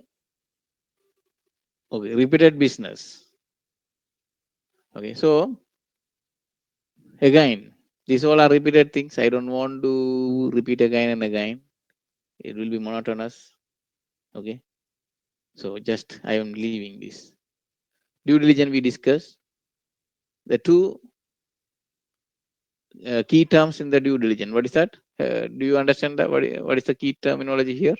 okay, repeated business. Okay, so again, these all are repeated things. I don't want to repeat again and again. It will be monotonous. Okay, so just I am leaving this. Due diligence we discussed. The two key terms in the due diligence. What is that? Do you understand that? What is the key terminology here?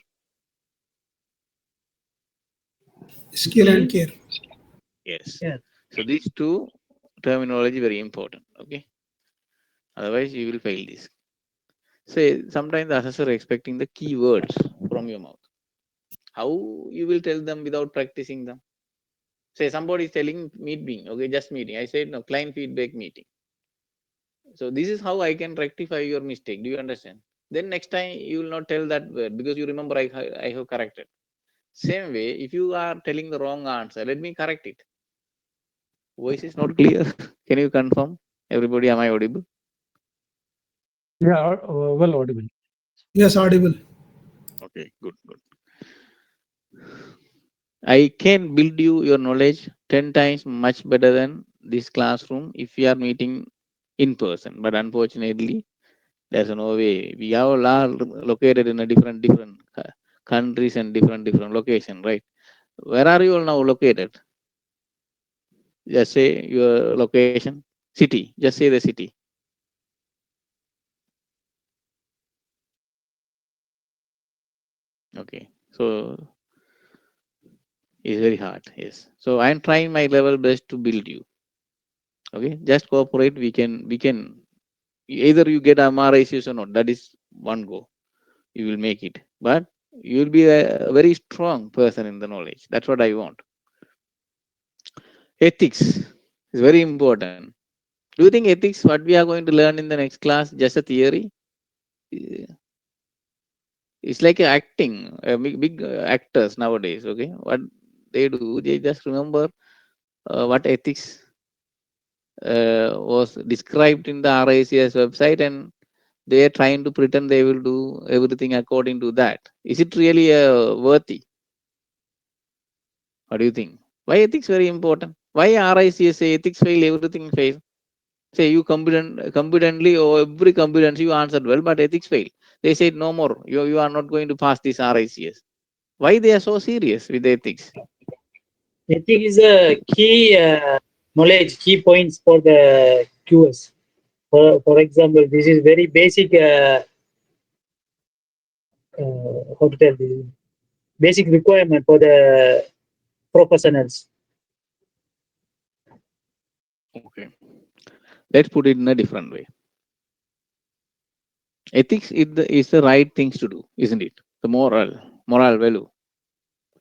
Skill and care. Yes. Yeah. So these two terminology very important. Okay. Otherwise, you will fail this. Say sometimes the assessor expecting the keywords from your mouth. How you will tell them without practicing them? Say somebody is telling meeting. Okay, just meeting. I said no, client feedback meeting. So this is how I can rectify your mistake. Do you understand? Then next time you will not tell that word because you remember I have corrected. Same way, if you are telling the wrong answer, let me correct it. Voice is not clear. Can you confirm? Everybody, am I audible? Yeah, well audible. Yes, audible. Okay, good. I can build you your knowledge 10 times much better than this classroom if we are meeting in person. But unfortunately, there's no way. We all are located in a different countries and different location, right? Where are you all now located? Just say your location, city. Just say the city. Okay, so it's very hard. Yes. So I'm trying my level best to build you. Okay, just cooperate. We can either you get MRICs or not. That is one go. You will make it, but you will be a very strong person in the knowledge. That's what I want. Ethics is very important. Do you think ethics, what we are going to learn in the next class, just a theory? It's like acting, big actors nowadays. Okay, what they do, they just remember what ethics was described in the RICS website, and they are trying to pretend they will do everything according to that. Is it really worthy? What do you think? Why ethics very important? Why RICS say ethics fail, everything fail? Say you competently or every competency you answered well, but ethics fail. They said no more. You are not going to pass this RICS. Why they are so serious with ethics? Ethics is a key knowledge, key points for the QS. For example, this is very basic. How to tell this? Basic requirement for the professionals. Okay. Let's put it in a different way. Ethics is the right things to do, isn't it? The moral value.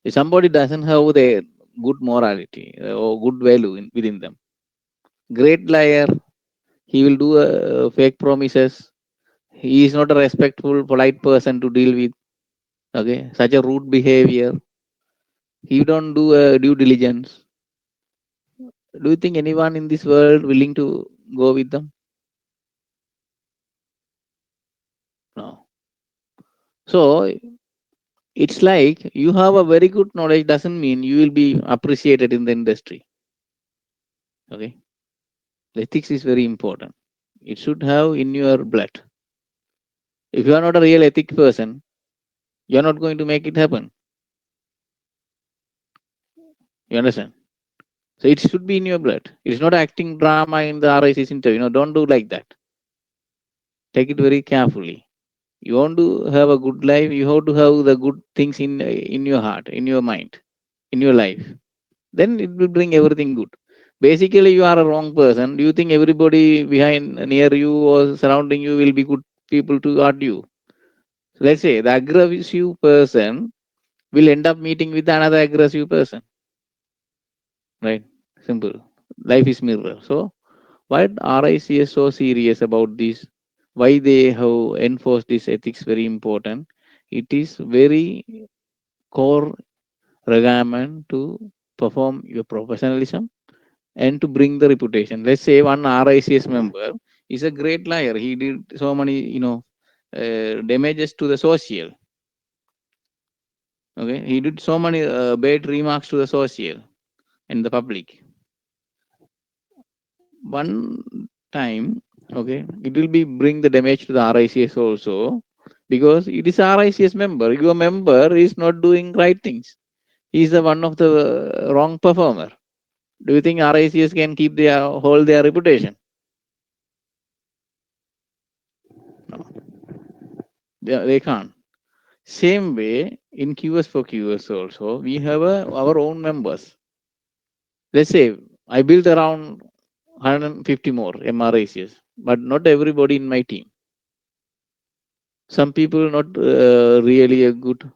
If somebody doesn't have the good morality or good value within them, great liar, he will do fake promises. He is not a respectful, polite person to deal with. Okay, such a rude behavior. He don't do due diligence. Do you think anyone in this world willing to go with them? No. So it's like you have a very good knowledge doesn't mean you will be appreciated in the industry. Okay, ethics is very important. It should have in your blood. If you are not a real ethic person, you are not going to make it happen. You understand? So it should be in your blood. It's not acting drama in the RICS interview. No, don't do like that. Take it very carefully. You want to have a good life, you have to have the good things in your heart, in your mind, in your life. Then it will bring everything good. Basically, you are a wrong person. Do you think everybody behind, near you or surrounding you will be good people to guard you? Let's say the aggressive person will end up meeting with another aggressive person. Right? Simple. Life is mirror. So why RICS so serious about this? Why they have enforced this ethics very important? It is very core requirement to perform your professionalism and to bring the reputation. Let's say one RICS member is a great liar. He did so many, damages to the social. Okay, he did so many bad remarks to the social and the public. One time, okay, it will be bring the damage to the RICS also because it is RICS member. Your member is not doing right things. He is the one of the wrong performer. Do you think RICS can keep hold their reputation? They can't. Same way in QS for QS also, we have our own members. Let's say I built around 150 more MRICs, but not everybody in my team. Some people not really a good.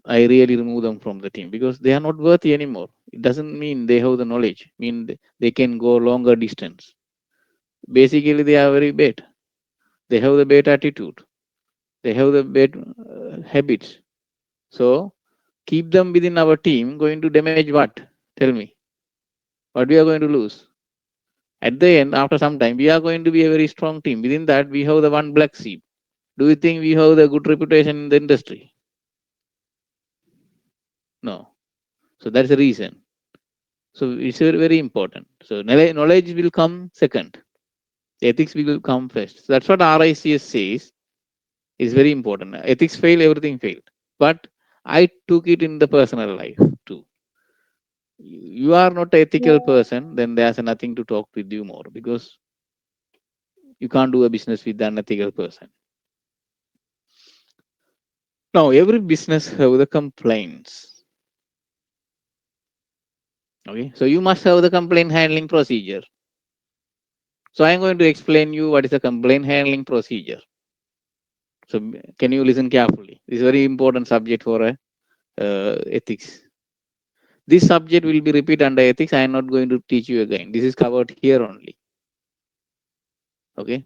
I really remove them from the team because they are not worthy anymore. It doesn't mean they have the knowledge. Mean they can go longer distance. Basically, they are very bad. They have the bad attitude. They have the bad habits. So keep them within our team. Going to damage what? Tell me. What we are going to lose? At the end, after some time, we are going to be a very strong team. Within that, we have the one black sheep. Do you think we have the good reputation in the industry? No. So that's the reason. So it's very, very important. So knowledge will come second. Ethics will come first. So that's what RICS says is very important. Ethics fail, everything failed. But I took it in the personal life too. You are not an ethical person, then there's nothing to talk with you more because you can't do a business with an unethical person. Now, every business have the complaints. Okay, so you must have the complaint handling procedure. So I'm going to explain you what is a complaint handling procedure. So can you listen carefully? This is a very important subject for ethics. This subject will be repeated under ethics. I am not going to teach you again. This is covered here only. Okay.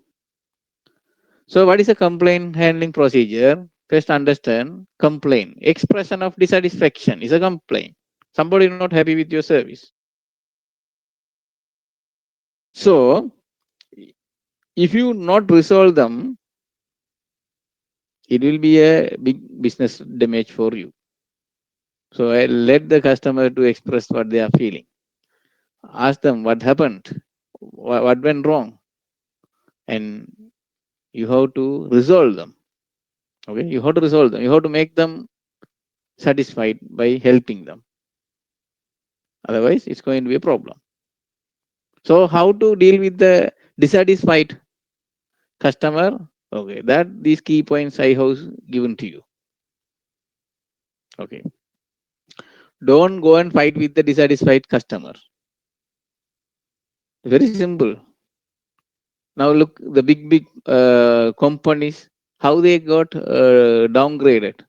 So what is a complaint handling procedure? First understand complaint. Expression of dissatisfaction is a complaint. Somebody is not happy with your service. So if you not resolve them, it will be a big business damage for you. So I let the customer to express what they are feeling. Ask them what happened, what went wrong, and you have to resolve them. Okay, you have to resolve them. You have to make them satisfied by helping them. Otherwise, it's going to be a problem. So how to deal with the dissatisfied customer? Okay, that these key points I have given to you. Okay. Don't go and fight with the dissatisfied customer. Very simple. Now look, the big companies, how they got downgraded.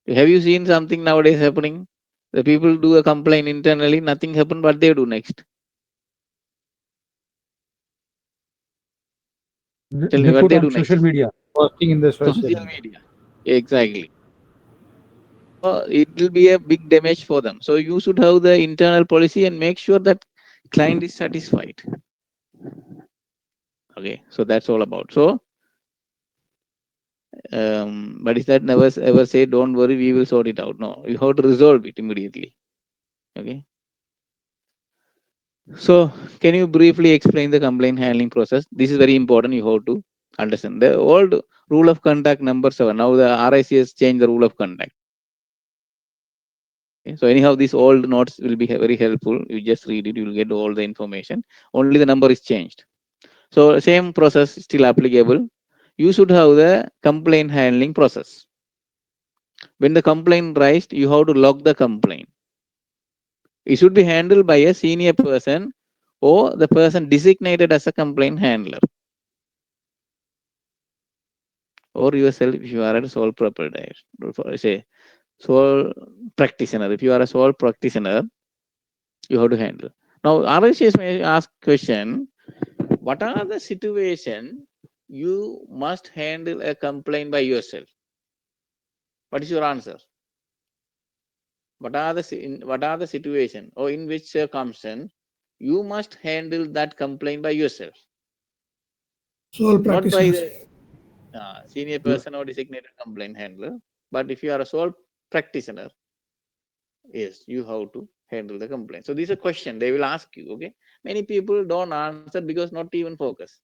Have you seen something nowadays happening? The people do a complaint internally, nothing happened, what they do next? Tell me They what put they on do next? social media. Posting in the social Social media. media. Exactly. It will be a big damage for them. So you should have the internal policy and make sure that client is satisfied. Okay, so that's all about. So, but is that never ever say, don't worry, we will sort it out. No, you have to resolve it immediately. Okay. So, can you briefly explain the complaint handling process? This is very important. You have to understand the old rule of conduct number 7. Now the RICS changed the rule of conduct. Okay. So anyhow, these old notes will be very helpful. You just read it, you will get all the information. Only the number is changed. So same process is still applicable. You should have the complaint handling process. When the complaint raised, you have to log the complaint. It should be handled by a senior person or the person designated as a complaint handler. Or yourself if you are a sole proprietor. Say sole practitioner. If you are a sole practitioner, you have to handle. Now, RICS may ask question, what are the situation you must handle a complaint by yourself? What is your answer? What are the situation or in which circumstance you must handle that complaint by yourself? Sole Not by practitioners. the senior person or designated complaint handler, but if you are a sole practitioner, yes, you have to handle the complaint. So this is a question they will ask you. Okay, many people don't answer because not even focus.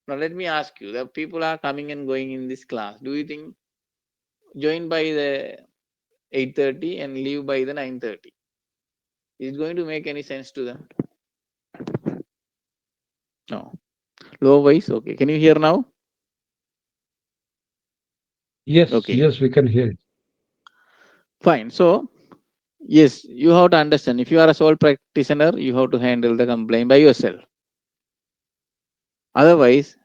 Now let me ask you: the people are coming and going in this class. Do you think join by the 8:30 and leave by the 9:30? Is it going to make any sense to them? No. Low voice. Okay. Can you hear now? Yes, Okay. yes, we can hear it. Fine. So, yes, you have to understand. If you are a sole practitioner, you have to handle the complaint by yourself. Otherwise,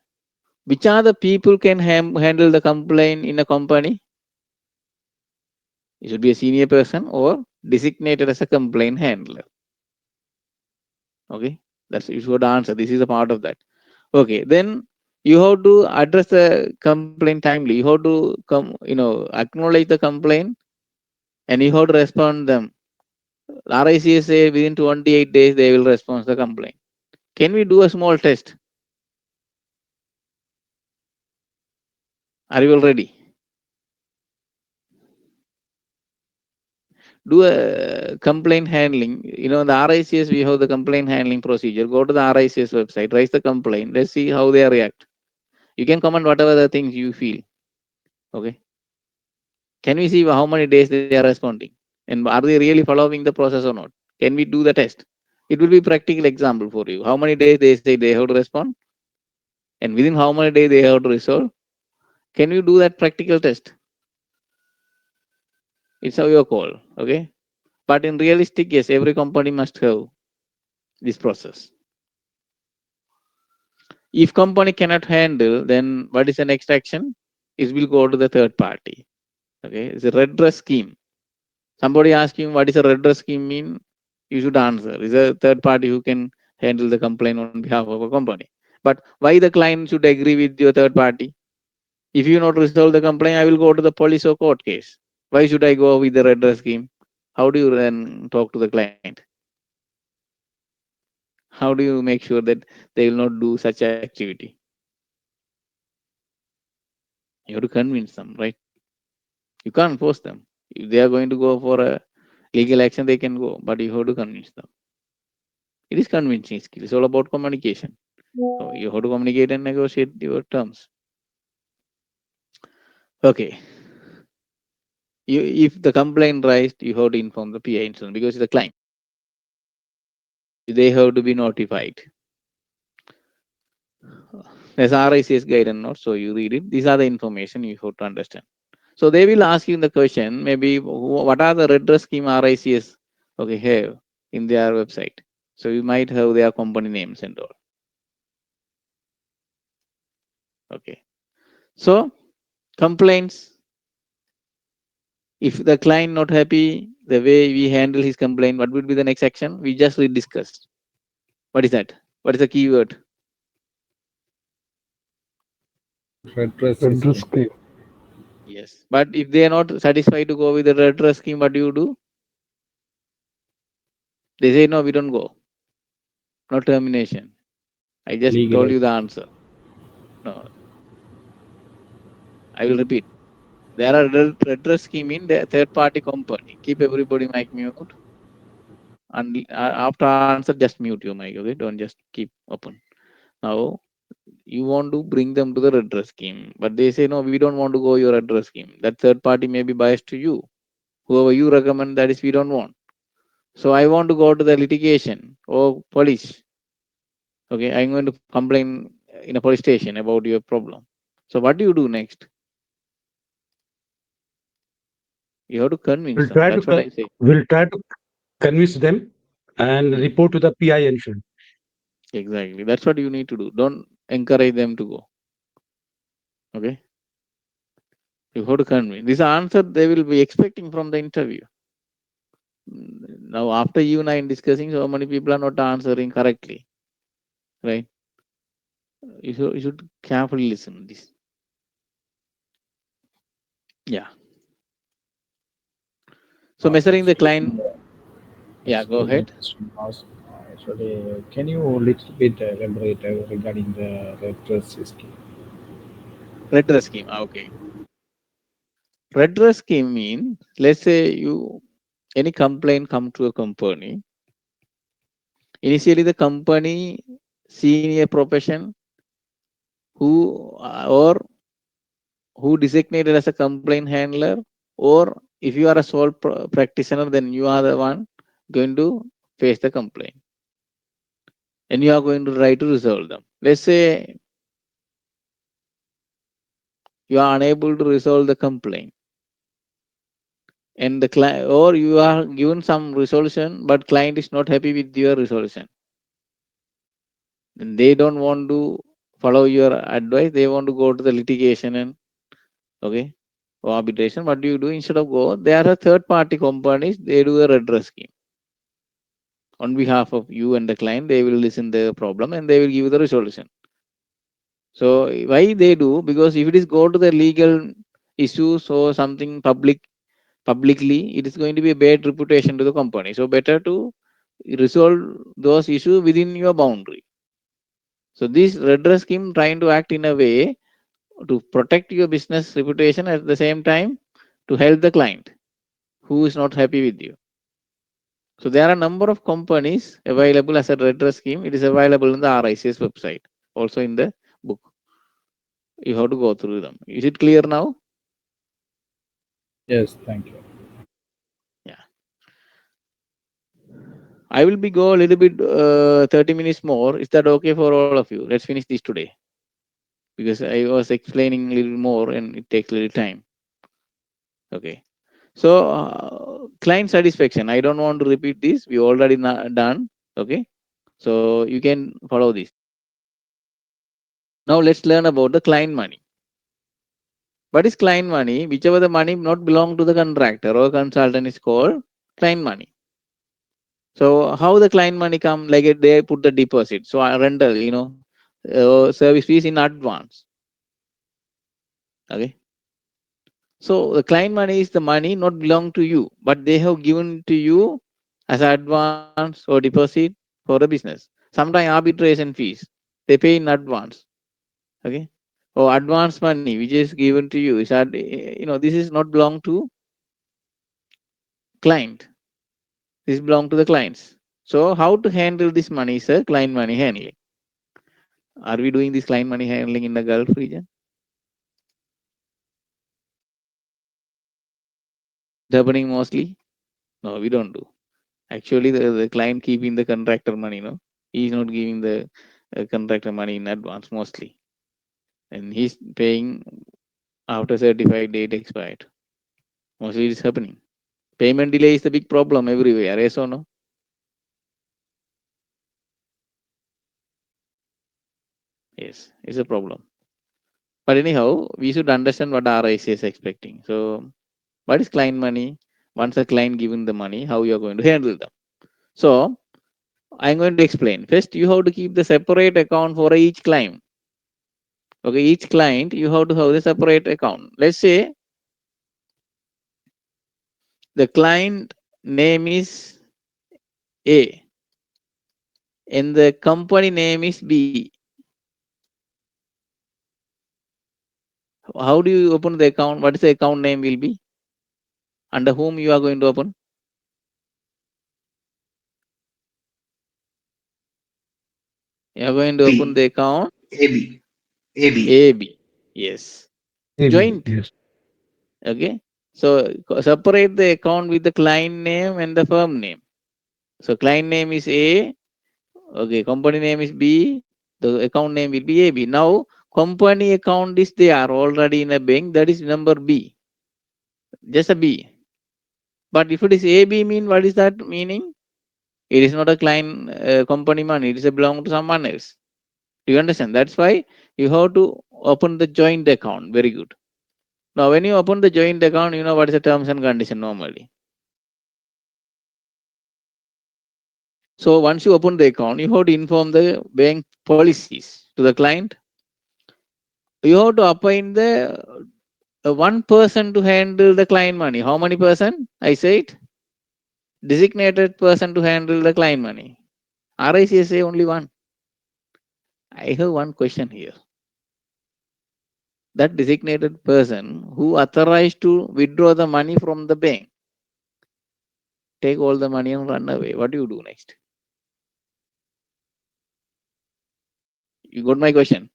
which other people can handle the complaint in a company? It should be a senior person or designated as a complaint handler. Okay, that's you should answer. This is a part of that. Okay, then you have to address the complaint timely. You have to acknowledge the complaint and you have to respond them. RICS say within 28 days they will respond the complaint. Can we do a small test? Are you all ready? Do a complaint handling. In the RICS, we have the complaint handling procedure. Go to the RICS website, raise the complaint. Let's see how they react. You can comment whatever the things you feel. Okay. Can we see how many days they are responding? And are they really following the process or not? Can we do the test? It will be practical example for you. How many days they say they have to respond? And within how many days they have to resolve? Can you do that practical test? It's your call. Okay. But in realistic, yes, every company must have this process. If company cannot handle, then what is the next action? It will go to the third party. Okay, it's a redress scheme. Somebody asking what is a redress scheme mean? You should answer. It's a third party who can handle the complaint on behalf of a company. But why the client should agree with your third party? If you not resolve the complaint, I will go to the police or court case. Why should I go with the redress scheme? How do you then talk to the client? How do you make sure that they will not do such activity? You have to convince them, right? You can't force them. If they are going to go for a legal action, they can go, but you have to convince them. It is convincing skill. It's all about communication. So you have to communicate and negotiate your terms. Okay. If the complaint raised, you have to inform the PI insurance because it's a claim. They have to be notified. There's RICS guidance note, so you read it. These are the information you have to understand. So they will ask you the question, maybe what are the redress scheme RICS have in their website. So you might have their company names and all. Okay. So complaints. If the client not happy the way we handle his complaint, what would be the next action? We just discussed. What is that? What is the keyword? Redress scheme. Yes. But if they are not satisfied to go with the redress scheme, what do? They say no, we don't go. No termination. I just told you the answer. No. I will repeat. There are redress scheme in the third party company. Keep everybody mic mute. And after answer, just mute your mic. Okay, don't just keep open. Now you want to bring them to the redress scheme, but they say no, we don't want to go your redress scheme. That third party may be biased to you. Whoever you recommend, that is we don't want. So I want to go to the litigation or police. Okay, I'm going to complain in a police station about your problem. So what do you do next? You have to convince them. That's what I say. We'll try to convince them and report to the PI insurance. Exactly. That's what you need to do. Don't encourage them to go. Okay. You have to convince. This answer they will be expecting from the interview. Now, after you and I discussing, so many people are not answering correctly. Right? You should carefully listen to this. Yeah. So measuring the client. Yeah, go ahead. Actually, can you little bit elaborate regarding the redress scheme? Redress scheme. Okay. Redress scheme means, let's say any complaint come to a company. Initially, the company senior profession who designated as a complaint handler, or if you are a sole practitioner, then you are the one going to face the complaint and you are going to try to resolve them. Let's say you are unable to resolve the complaint, and the client, or you are given some resolution, but client is not happy with your resolution, then they don't want to follow your advice. They want to go to the litigation and okay or arbitration. What do you do instead of go? There are third party companies. They do a redress scheme on behalf of you and the client. They will listen the problem and they will give you the resolution. So why they do? Because if it is go to the legal issues or something publicly, it is going to be a bad reputation to the company. So better to resolve those issues within your boundary. So this redress scheme trying to act in a way to protect your business reputation at the same time to help the client who is not happy with you. So there are a number of companies available as a redress scheme. It is available in the RICS website, also in the book. You have to go through them. Is it clear now? Yes, thank you. Yeah. I will be go a little bit 30 minutes more. Is that okay for all of you? Let's finish this today. Because I was explaining a little more and it takes a little time. Okay. So client satisfaction. I don't want to repeat this. We already done. Okay. So you can follow this. Now let's learn about the client money. What is client money? Whichever the money not belong to the contractor or consultant is called client money. So how the client money come? Like they put the deposit. So I rental, service fees in advance. Okay. So the client money is the money not belong to you, but they have given to you as advance or deposit for the business. Sometimes arbitration fees they pay in advance. Okay. Or advance money which is given to you is that this is not belong to client. This belong to the clients. So how to handle this money is a client money handling. Are we doing this client money handling in the Gulf region? It's happening mostly? No, we don't do. Actually, the client keeping the contractor money, no? He's not giving the contractor money in advance mostly. And he's paying after certified date expired. Mostly it's happening. Payment delay is the big problem everywhere, yes or no? Yes, it's a problem. But anyhow, we should understand what RIC is expecting. So, what is client money? Once a client given the money, how you are going to handle them? So, I'm going to explain. First, you have to keep the separate account for each client. Okay, each client you have to have the separate account. Let's say the client name is A and the company name is B. How do you open the account? What is the account name will be? Under whom you are going to open? You are going to open the account AB. AB. Yes. Joint. Yes. Okay. So separate the account with the client name and the firm name. So client name is A. Okay. Company name is B. The account name will be AB. Now company account is there already in a bank. That is number B. Just a B. But if it is AB mean, what is that meaning? It is not a client company money. It is a belong to someone else. Do you understand? That's why you have to open the joint account. Very good. Now, when you open the joint account, you know what is the terms and condition normally. So once you open the account, you have to inform the bank policies to the client. You have to appoint the one person to handle the client money. How many person? I said designated person to handle the client money. RICS say only one. I have one question here. That designated person who authorized to withdraw the money from the bank, take all the money and run away. What do you do next? You got my question?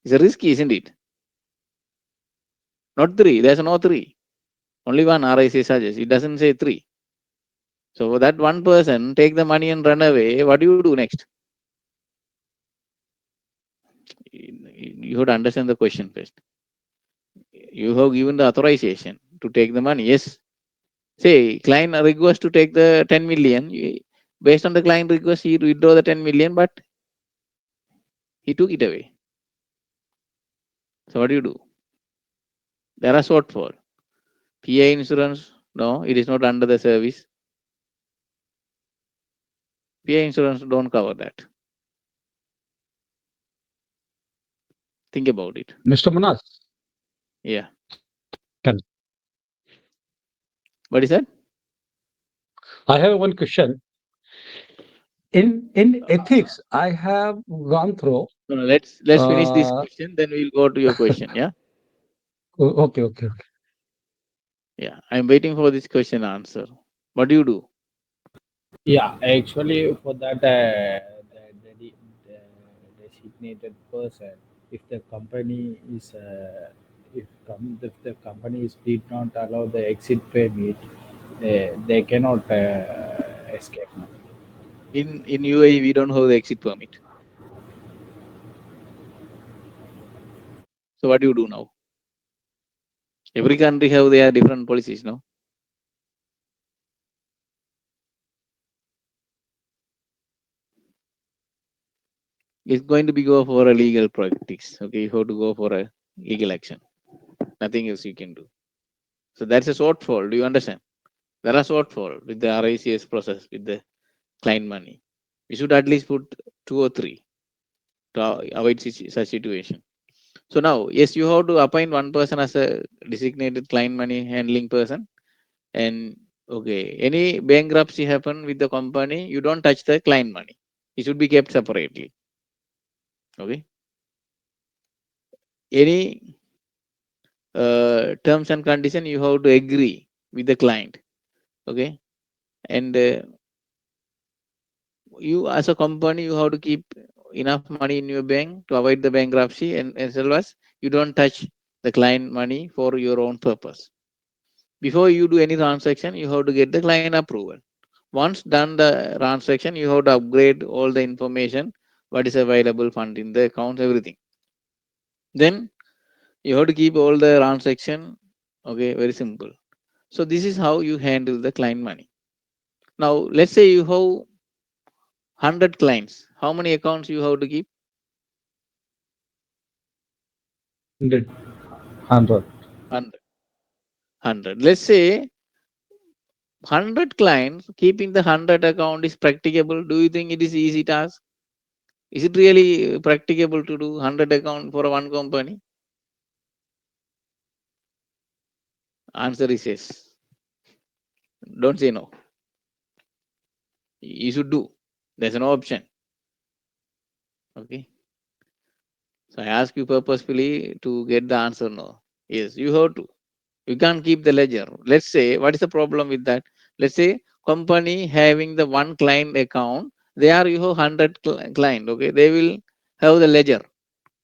It's a risky, isn't it? Not three. There's no three. Only one RIC suggests. It doesn't say three. So that one person take the money and run away. What do you do next? You have to understand the question first. You have given the authorization to take the money. Yes. Say client request to take the 10 million. Based on the client request, he withdraw the 10 million, but he took it away. So what do you do? There are shortfall. PA insurance, no, it is not under the service. PA insurance don't cover that. Think about it. Mr. Manas, Yeah. Tell. What is that? I have one question. In ethics, I have gone through. No, no, let's finish this Uh, question, then we'll go to your question. Yeah. okay. Yeah. I'm waiting for this question answer. What do you do? Yeah, actually, for that, the designated person, if the company is if the companies did not allow the exit permit, they cannot escape. In UAE, we don't have the exit permit. So what do you do now? Every country have their different policies, no? It's going to be go for a legal practice. Okay, you have to go for a legal action. Nothing else you can do. So that's a shortfall. Do you understand? There are shortfall with the RICS process with the client money. We should at least put 2 or 3 to avoid such situation. So now, yes, you have to appoint one person as a designated client money handling person. And okay, any bankruptcy happen with the company, you don't touch the client money. It should be kept separately. Okay. Any terms and condition you have to agree with the client. Okay. And you as a company, you have to keep enough money in your bank to avoid the bankruptcy, and as well as you don't touch the client money for your own purpose. Before you do any transaction, you have to get the client approval. Once done the transaction, you have to upgrade all the information, what is available fund in the account, everything. Then you have to keep all the transaction. Okay, very simple. So this is how you handle the client money. Now let's say you have 100 clients. How many accounts you have to keep? 100. 100. Let's say 100 clients, keeping the 100 account is practicable. Do you think it is easy task? Is it really practicable to do 100 account for one company? Answer is yes. Don't say no. You should do. There's no option. Okay. So I ask you purposefully to get the answer no. Yes, you have to. You can't keep the ledger. Let's say, what is the problem with that? Let's say company having the one client account, they are you have 100 client. Okay, they will have the ledger.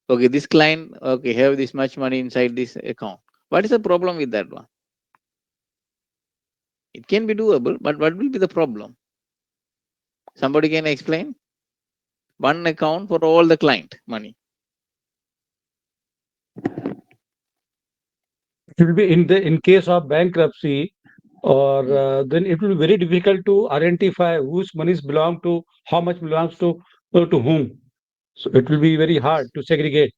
Okay, this client, okay, have this much money inside this account. What is the problem with that one? It can be doable, but what will be the problem? Somebody can explain? One account for all the client money. It will be in case of bankruptcy, or then it will be very difficult to identify whose monies belong to, how much belongs to whom. So it will be very hard to segregate.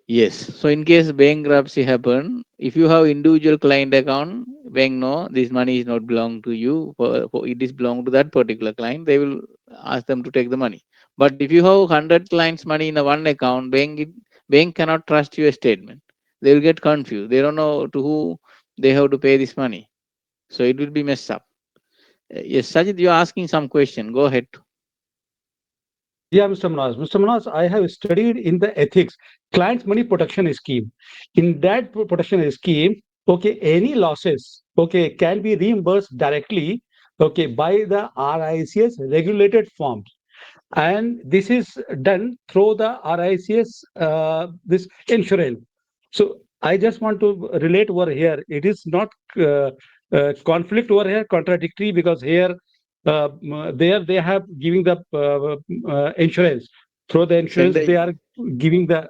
Yes. So in case bankruptcy happen, if you have individual client account, bank know this money is not belong to you. For it is belong to that particular client. They will ask them to take the money. But if you have 100 clients' money in a one account, bank cannot trust your statement. They will get confused. They don't know to who they have to pay this money. So it will be messed up. Yes, Sajid, you are asking some question. Go ahead. Yeah, Mr. Manas. Mr. Manas, I have studied in the ethics, client's money protection scheme. In that protection scheme, okay, any losses, okay, can be reimbursed directly, okay, by the RICS regulated forms. And this is done through the RICS, this insurance. So I just want to relate over here. It is not conflict over here, contradictory, because here, there they have giving the insurance. Through the insurance, they are giving the.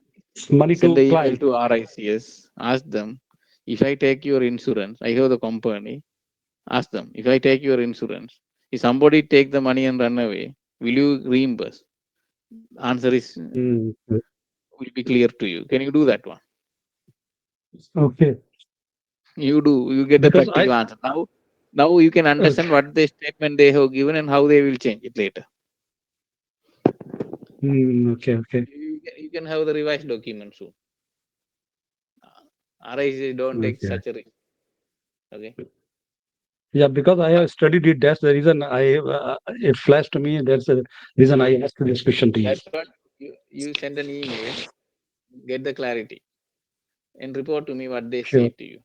money Send to an email client. to RICS. Ask them, if I take your insurance, I have the company. Ask them, if I take your insurance, if somebody take the money and run away, will you reimburse? Answer is Mm. will be clear to you. Can you do that one? Okay. You do. You get the Because practical answer. Now you can understand okay. what the statement they have given and how they will change it later. Okay. Okay. You can have the revised document soon. RICS don't take Okay. such a risk. Okay. Yeah, because I have studied it. That's the reason it flashed to me. That's the reason I asked this question to you. That's what you send an email, get the clarity, and report to me what they Sure. say to you.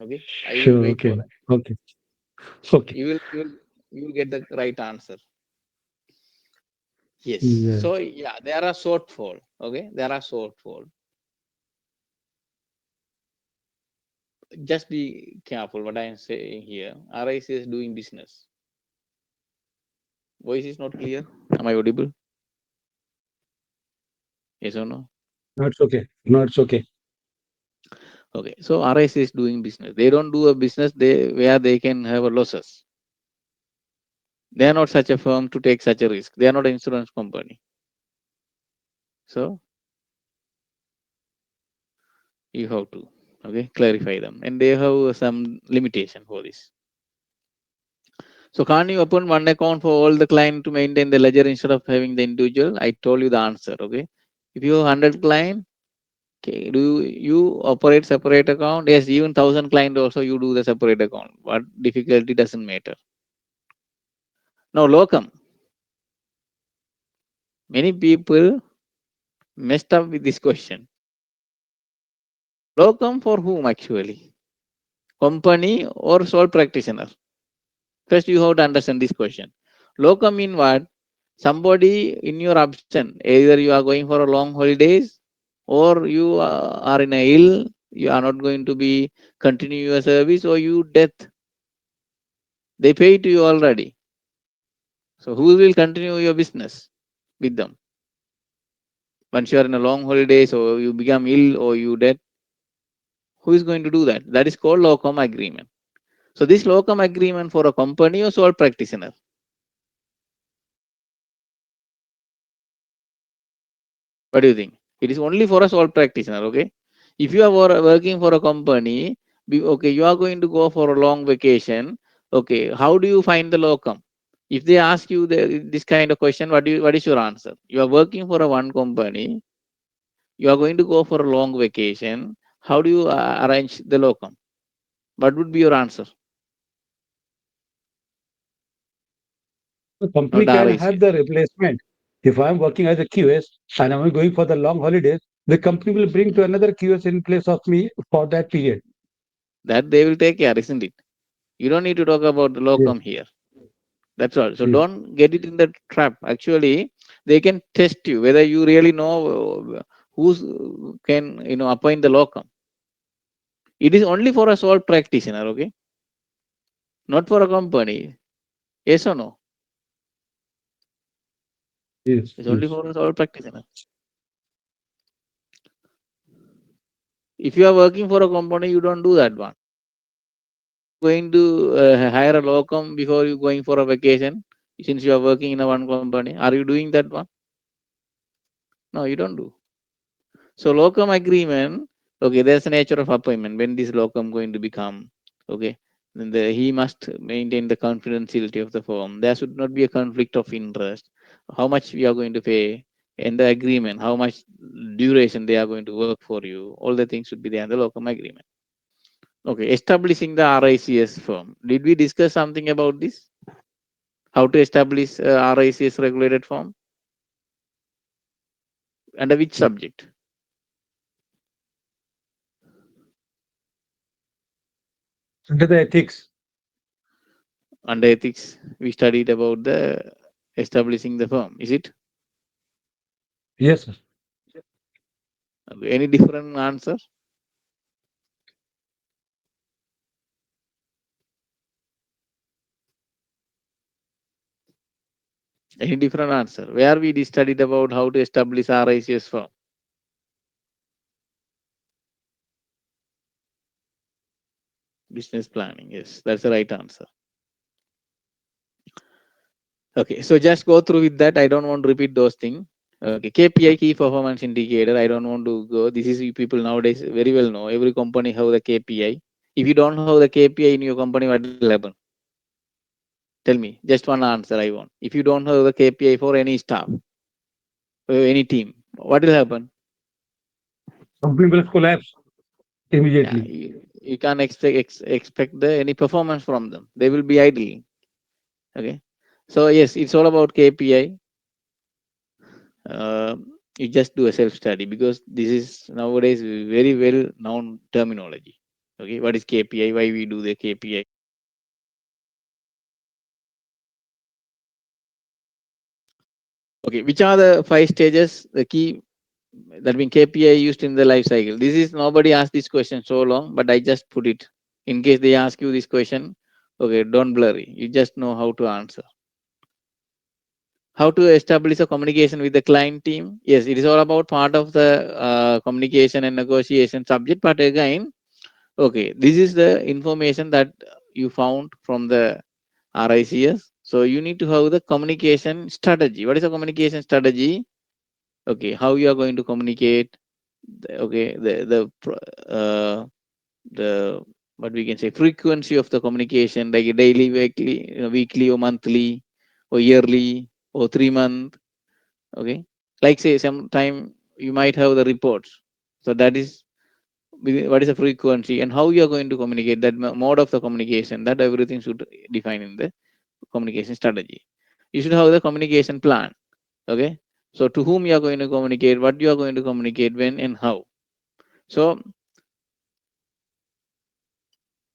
Okay. I will Sure. wait for Okay. that. Okay. Okay. You will get the right answer. Yes. Yeah. So yeah, there are shortfall. Okay. There are shortfall. Just be careful what I am saying here. RIC is doing business. Voice is not clear. Am I audible? Yes or no? No, it's okay. No, it's okay. Okay. So RIC is doing business. They don't do a business where they can have a losses. They are not such a firm to take such a risk. They are not an insurance company. So you have to clarify them, and they have some limitation for this. So can't you open one account for all the client to maintain the ledger instead of having the individual? I told you the answer. Okay. If you have 100 client, okay, do you operate separate account? Yes, even 1,000 client also you do the separate account. What difficulty doesn't matter. Now locum. Many people messed up with this question. Locum for whom actually? Company or sole practitioner? First you have to understand this question. Locum mean what? Somebody in your absence, either you are going for a long holidays or you are in a ill, you are not going to be continue your service, or you death. They pay to you already. So who will continue your business with them? Once you are in a long holidays or you become ill or you dead, who is going to do that? That is called locum agreement. So this locum agreement for a company or sole practitioner? What do you think? It is only for a sole practitioner, okay? If you are working for a company, okay, you are going to go for a long vacation, okay, how do you find the locum? If they ask you this kind of question, what is your answer? You are working for a one company, you are going to go for a long vacation, how do you arrange the locum? What would be your answer? The company Not can RIC. have the replacement. If I'm working as a QS and I'm going for the long holidays, the company will bring to another QS in place of me for that period. That they will take care, isn't it? You don't need to talk about the Yes. locum here. That's all. So Yes. don't get it in the trap. Actually, they can test you whether you really know who's can appoint the locum. It is only for a sole practitioner, okay? Not for a company. Yes or no? Yes. It's only Yes. for a sole practitioner. If you are working for a company, you don't do that one. Going to hire a locum before you going for a vacation, since you are working in a one company. Are you doing that one? No, you don't do. So locum agreement, okay, there's a nature of appointment. When this locum going to become, okay, then he must maintain the confidentiality of the firm. There should not be a conflict of interest. How much we are going to pay and the agreement, how much duration they are going to work for you. All the things should be there in the locum agreement. Okay, establishing the RICS firm. Did we discuss something about this? How to establish a RICS regulated firm? Under which subject? Under the ethics. Under ethics, we studied about the establishing the firm. Is it? Yes, sir. Okay, any different answer? Any different answer? Where we studied about how to establish RICS firm? Business planning. Yes, that's the right answer. Okay, so just go through with that. I don't want to repeat those things. Okay, KPI, key performance indicator. I don't want to go. This is people nowadays very well know. Every company have the KPI. If you don't have the KPI in your company, what will happen? Tell me. Just one answer I want. If you don't have the KPI for any staff, any team, what will happen? Company will collapse Yeah, immediately. you can't expect any performance from them. They will be idling. Okay, so yes, it's all about KPI. You just do a self study because this is nowadays very well known terminology. Okay, what is KPI? Why we do the KPI? Okay, which are the 5 stages? The key that mean KPI used in the life cycle. This is nobody asked this question so long, but I just put it in case they ask you this question. Okay, don't blurry. You just know how to answer. How to establish a communication with the client team? Yes, it is all about part of the communication and negotiation subject. But again, okay, this is the information that you found from the RICS. So you need to have the communication strategy. What is a communication strategy? Okay, how you are going to communicate? Okay, the what we can say frequency of the communication, like daily, weekly or monthly or yearly or 3 month. Okay, like say sometime you might have the reports. So that is what is the frequency and how you are going to communicate, that mode of the communication, that everything should define in the communication strategy. You should have the communication plan. Okay, so to whom you are going to communicate, what you are going to communicate, when and how. So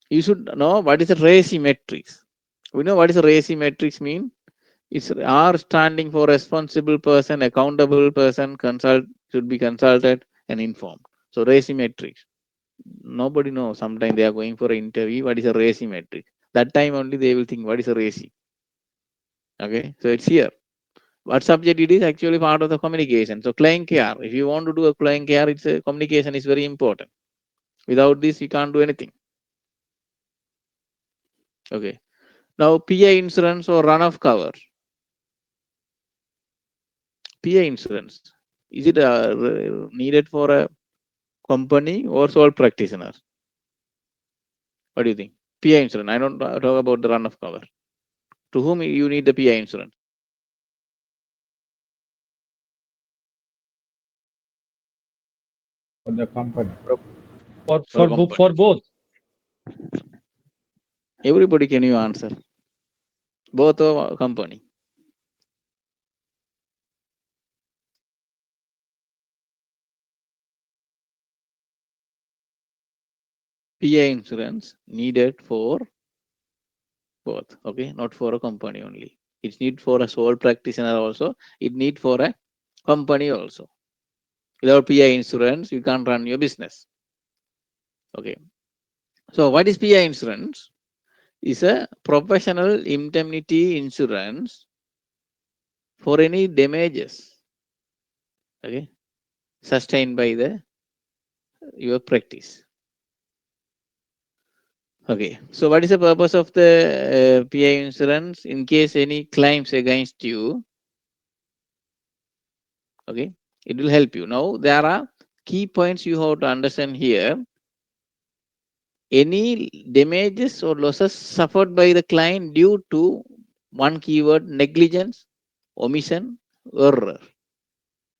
you should know what is a RACI matrix. We know what is a RACI matrix mean. It's R standing for responsible person, accountable person, should be consulted and informed. So RACI matrix. Nobody knows. Sometimes they are going for an interview. What is a RACI matrix? That time only they will think what is a RACI. Okay, so it's here. What subject it is actually part of the communication. So client care. If you want to do a client care, it's a communication is very important. Without this, you can't do anything. Okay. Now PI insurance or run-off cover. PI insurance. Is it needed for a company or sole practitioner? What do you think? PI insurance. I don't talk about the run-off cover. To whom you need the PI insurance? For the company. For both. Everybody, can you answer? Both of company. PI insurance needed for both. Okay, not for a company only. It's need for a sole practitioner also. It need for a company also. Without PI insurance, you can't run your business. Okay. So what is PI insurance? Is a professional indemnity insurance for any damages, okay, sustained by your practice. Okay, so what is the purpose of the PI insurance? In case any claims against you, okay, it will help you. Now there are key points you have to understand here. Any damages or losses suffered by the client due to one keyword: negligence, omission, error.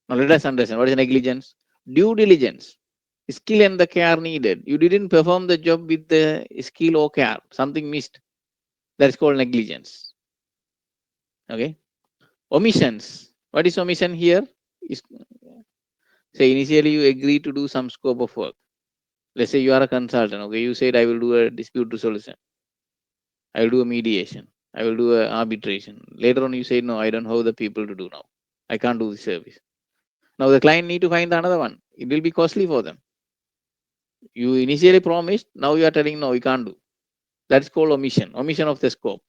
Now let us understand what is negligence. Due diligence, skill and the care needed. You didn't perform the job with the skill or care. Something missed. That's called negligence. Okay. Omissions. What is omission here? Say initially you agree to do some scope of work. Let's say you are a consultant. Okay, you said I will do a dispute resolution. I will do a mediation. I will do a arbitration. Later on you say no, I don't have the people to do now. I can't do the service. Now the client need to find another one. It will be costly for them. You initially promised, now you are telling no, you can't do. That's called omission of the scope.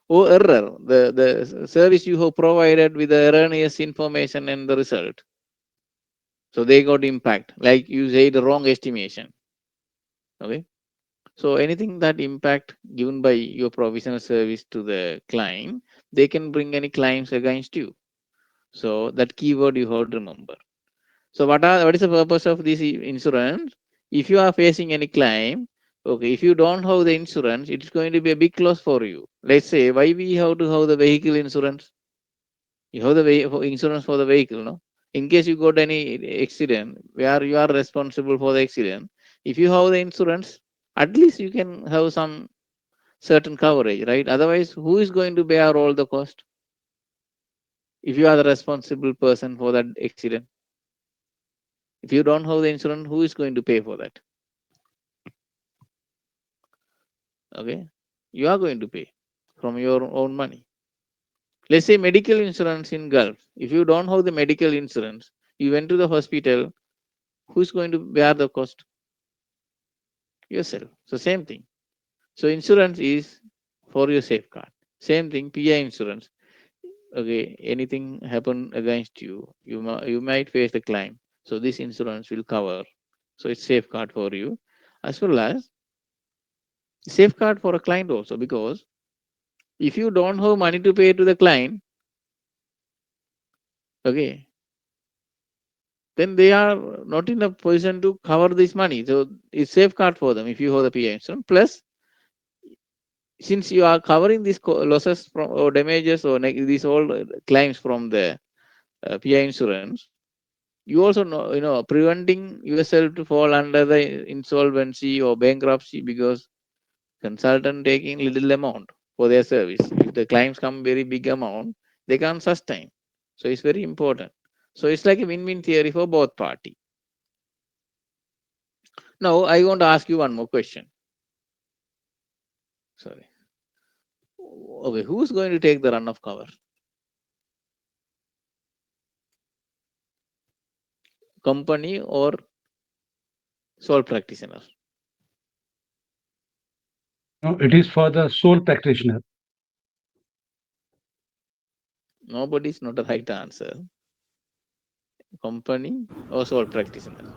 Or error, the service you have provided with the erroneous information and the result. So they got impact, like you say the wrong estimation. Okay. So anything that impact given by your provisional service to the client, they can bring any claims against you. So that keyword you have to remember. So what is the purpose of this insurance? If you are facing any claim, okay, if you don't have the insurance, it is going to be a big loss for you. Let's say why we have to have the vehicle insurance. You have the insurance for the vehicle, no? In case you got any accident where you are responsible for the accident, if you have the insurance, at least you can have some certain coverage, right? Otherwise, who is going to bear all the cost? If you are the responsible person for that accident, if you don't have the insurance, who is going to pay for that? Okay, you are going to pay from your own money. Let's say medical insurance in Gulf. If you don't have the medical insurance, you went to the hospital, who's going to bear the cost? Yourself. So same thing. So insurance is for your safeguard. Same thing, PI insurance. Okay, anything happen against you, you might face the claim. So this insurance will cover. So it's safeguard for you, as well as safeguard for a client also, because if you don't have money to pay to the client, okay, then they are not in a position to cover this money. So it's safeguard for them if you have the PI insurance. Plus, since you are covering these losses from or damages or these all claims from the PI insurance, you also know, preventing yourself to fall under the insolvency or bankruptcy, because consultant taking little amount for their service. If the claims come very big amount, they can't sustain. So it's very important. So it's like a win-win theory for both parties. Now I want to ask you one more question. Sorry. Okay, who's going to take the run of cover? Company or sole practitioner? No, it is for the sole practitioner. Nobody is not the right answer. Company or sole practitioner?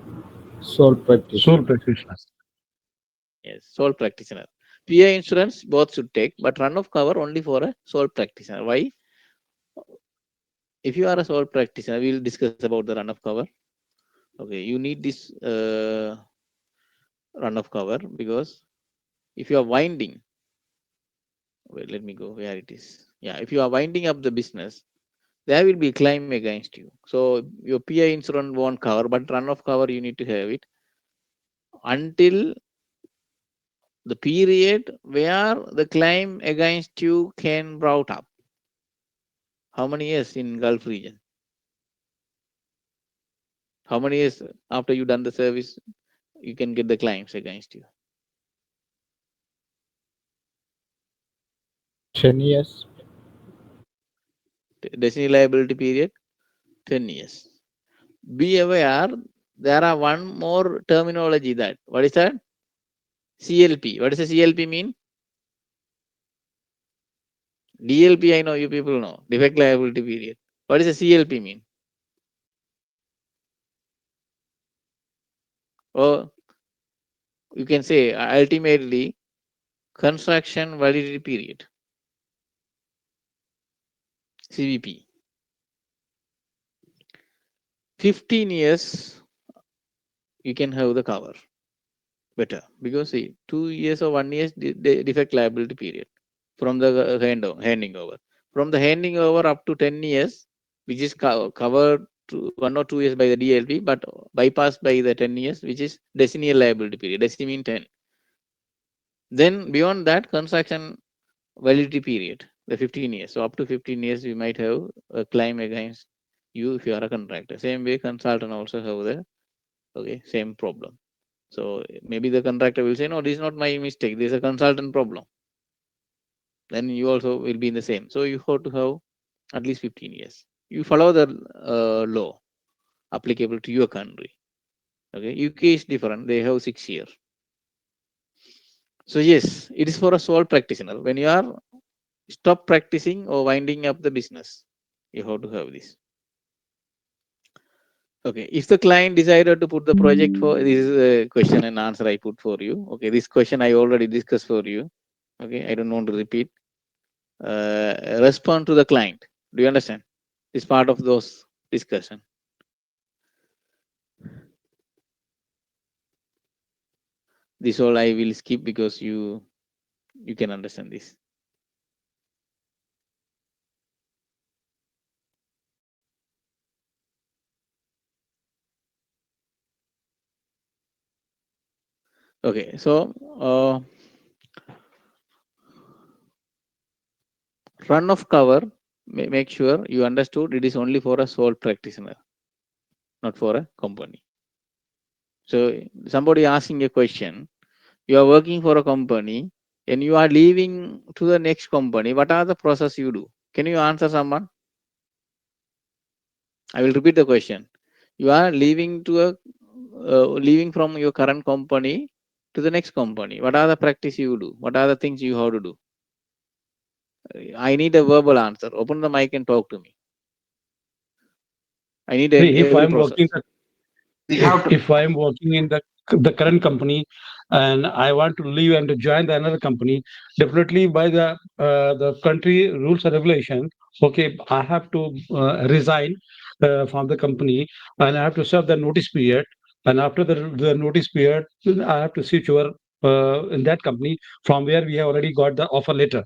Sole practitioner. Sole practitioner. Yes, sole practitioner. PI insurance both should take, but run of cover only for a sole practitioner. Why? If you are a sole practitioner, we will discuss about the run of cover. Okay, you need this run of cover because if you are winding, wait, let me go where it is. Yeah, if you are winding up the business, there will be a claim against you. So your PI insurance won't cover, but run of cover you need to have it until the period where the claim against you can brought up. How many years in Gulf region? How many years after you done the service you can get the claims against you? 10 years. Destiny liability period 10 years. Be aware there are one more terminology that what is that? CLP. What does the CLP mean? DLP I know you people know, defect liability period. What does the CLP mean? Or you can say ultimately construction validity period, CVP. 15 years you can have the cover better, because see 2 years or 1 year defect liability period from the handing over. From the handing over up to 10 years, which is covered to 1 or 2 years by the DLP, but bypassed by the 10 years, which is decennial liability period. Decennial mean 10. Then beyond that, construction validity period, the 15 years. So up to 15 years, you might have a claim against you if you are a contractor. Same way, consultant also have the same problem. So maybe the contractor will say, no, this is not my mistake. This is a consultant problem. Then you also will be in the same. So you have to have at least 15 years. You follow the law applicable to your country. Okay, UK is different. They have 6 years. So yes, it is for a sole practitioner. When you are stop practicing or winding up the business, you have to have this. Okay, if the client decided to put the project for, this is a question and answer I put for you. Okay, this question I already discussed for you. Okay, I don't want to repeat. Respond to the client. Do you understand? This part of those discussion. This all I will skip because you can understand this. Okay, so run of cover, make sure you understood it is only for a sole practitioner, not for a company. So somebody asking a question, you are working for a company and you are leaving to the next company. What are the process you do? Can you answer someone? I will repeat the question. You are leaving to a leaving from your current company to the next company. What are the practice you do? What are the things you have to do? I need a verbal answer. Open the mic and talk to me. I need If every I'm process. working, if I'm working in the current company and I want to leave and to join the another company, definitely by the country rules and regulation, okay, I have to resign from the company and I have to serve the notice period. And after the notice period, I have to secure in that company from where we have already got the offer letter.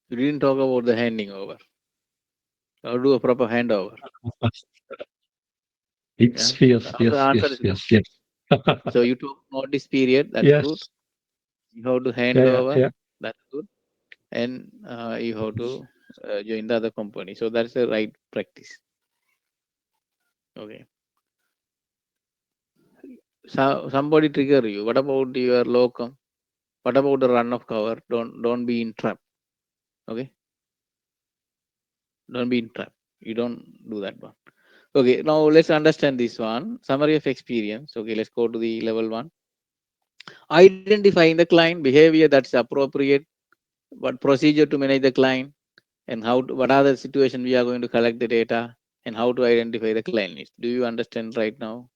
You didn't talk about the handing over. How do a proper handover? It's Yeah. yes, The answer is yes, yes. so you took notice period. That's Yes. good. You have to hand Yeah, over. yeah. That's good. And you have to join the other company. So that's the right practice. Okay. So somebody trigger you. What about your locum? What about the run of cover? Don't be in trap. Okay. Don't be in trap. You don't do that one. Okay. Now let's understand this one. Summary of experience. Okay. Let's go to the level 1. Identifying the client behavior that's appropriate. What procedure to manage the client, and what are the situation we are going to collect the data, and how to identify the client needs. Do you understand right now?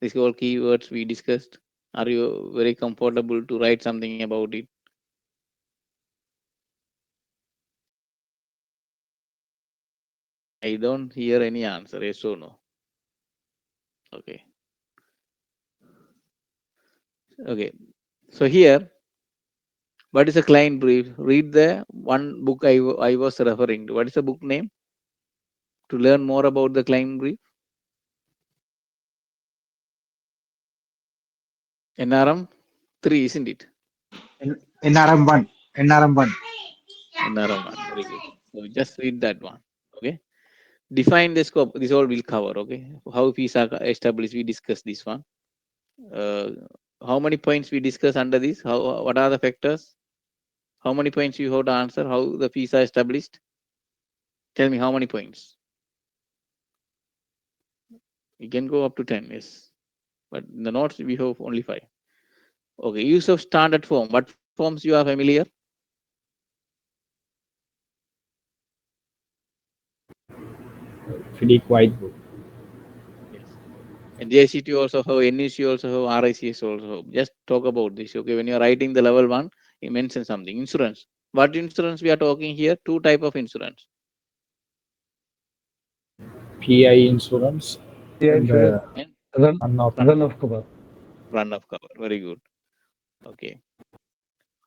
These are all keywords we discussed. Are you very comfortable to write something about it? I don't hear any answer. Yes or no? Okay. Okay. So here, what is a client brief? Read the one book I was referring to. What is the book name? To learn more about the client brief. NRM 3, isn't it? NRM1. NRM1. NRM1. Very good. So just read that one. Okay. Define the scope. This all will cover. Okay. How fees are established. We discussed this one. How many points we discuss under this? What are the factors? How many points you have to answer? How the fees are established? Tell me how many points. You can go up to 10, yes. But in the notes we have only 5. Okay. Use of standard form. What forms you are familiar? FDIC white book. Yes. And JCT also have, NEC also have, RICS also have. Just talk about this. Okay. When you are writing the level 1, you mention something. Insurance. What insurance we are talking here? 2 type of insurance. PI insurance. Yeah, And insurance. Run of cover. Run of cover. Very good. Okay.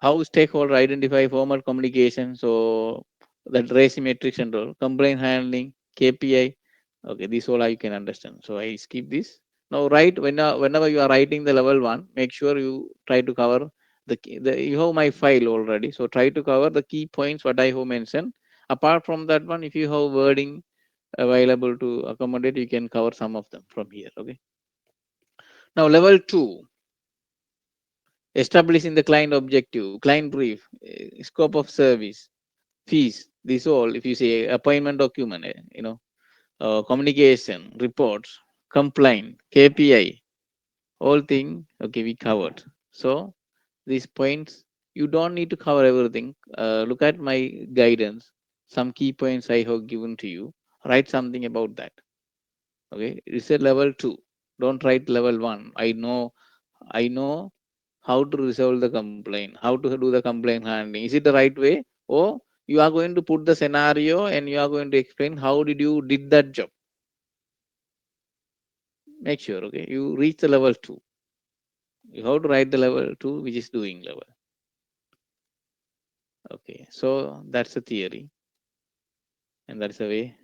How stakeholder identify formal communication? So that race metrics and all, complaint handling, KPI. Okay, this all I can understand. So I skip this. Now write whenever you are writing the level 1, make sure you try to cover you have my file already. So try to cover the key points what I have mentioned. Apart from that one, if you have wording available to accommodate, you can cover some of them from here. Okay. Now level 2. Establishing the client objective, client brief, scope of service, fees. This all, if you say appointment document, communication, reports, complaint, KPI, all thing. Okay, we covered. So these points you don't need to cover everything. Look at my guidance, some key points I have given to you. Write something about that. Okay, it's a level 2. Don't write level 1. I know how to resolve the complaint, how to do the complaint handling. Is it the right way? Or you are going to put the scenario and you are going to explain how did you did that job. Make sure, okay, you reach the level 2. You have to write the level 2, which is doing level. Okay, so that's the theory, and that's the way.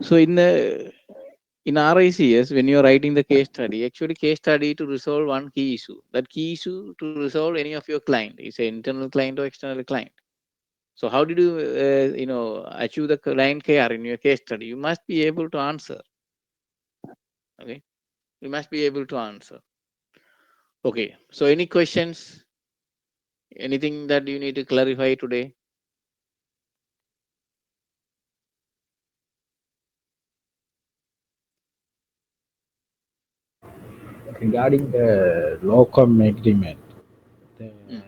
So in RICS, when you're writing the case study, actually case study to resolve one key issue. That key issue to resolve any of your client is an internal client or external client. So how did you, achieve the client care in your case study? You must be able to answer. Okay, you must be able to answer. Okay, so any questions? Anything that you need to clarify today? Regarding the locum agreement, the, Hmm.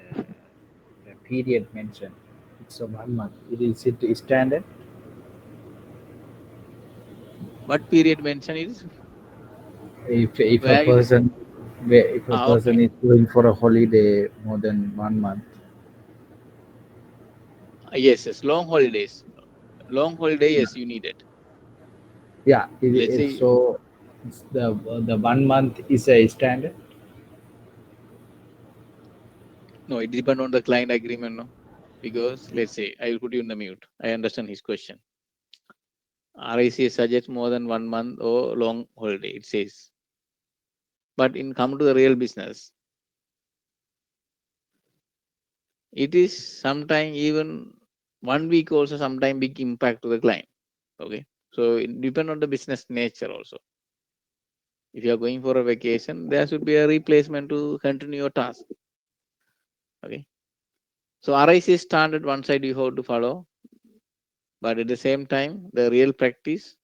the period mentioned, it's a 1 month. Is it standard? What period mentioned is If a where it is? person if a Okay. person is going for a holiday more than 1 month, Yes, long holidays. Long holiday, yes, you need it. yeah. Let's say, So it's the 1 month is a standard. no, it depends on the client agreement, no? Because let's say, I will put you in the mute. I understand his question. RIC suggests more than 1 month or long holiday, it says. But in come to the real business, it is sometime even 1 week also sometime big impact to the client. Okay. So it depends on the business nature also. If you are going for a vacation, there should be a replacement to continue your task. Okay. So RIC standard one side you have to follow, but at the same time, the real practice,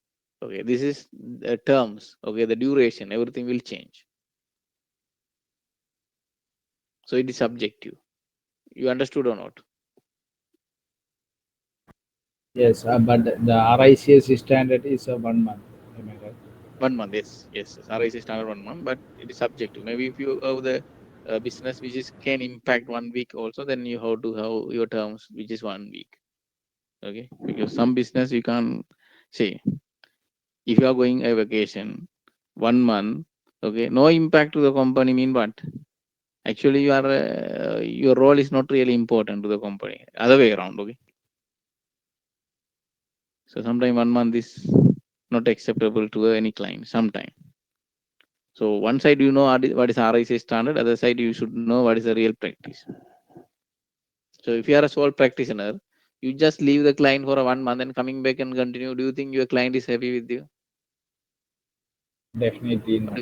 okay, this is the terms, okay, the duration, everything will change. So it is subjective. You understood or not? Yes, but the RICS standard is a 1 month. Am I right? 1 month, yes, yes. RIC standard 1 month, but it is subjective. Maybe if you have the business which is can impact 1 week also, then you have to have your terms which is 1 week. Okay, because some business you can't say if you are going a vacation 1 month, okay, no impact to the company mean what? Actually, your role is not really important to the company. Other way around, okay. So sometimes 1 month is not acceptable to any client. Sometime. So one side you know what is RIC standard, other side you should know what is the real practice. So if you are a sole practitioner, you just leave the client for a 1 month and coming back and continue. Do you think your client is happy with you? Definitely not.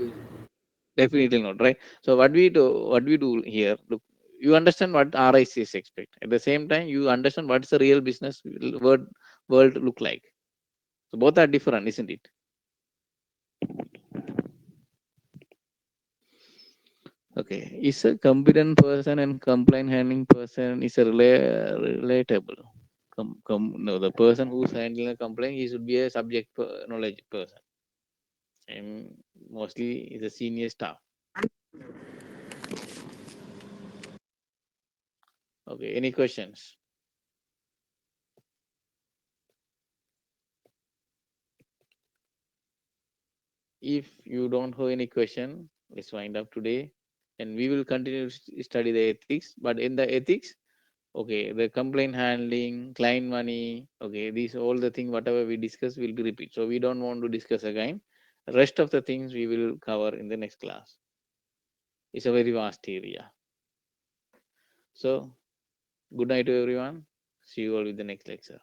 Definitely not, right? So what we do here, look, you understand what RICs expect. At the same time, you understand what's the real business world look like. So both are different, isn't it? Okay, is a competent person and complaint handling person is a relatable. No, the person who's handling a complaint, he should be a subject knowledge person, and mostly is a senior staff. Okay, any questions? If you don't have any question, let's wind up today, and we will continue to study the ethics. But in the ethics, okay, the complaint handling, client money, okay, these all the things whatever we discuss will be repeat. So we don't want to discuss again. The rest of the things we will cover in the next class. It's a very vast area. So good night to everyone. See you all with the next lecture.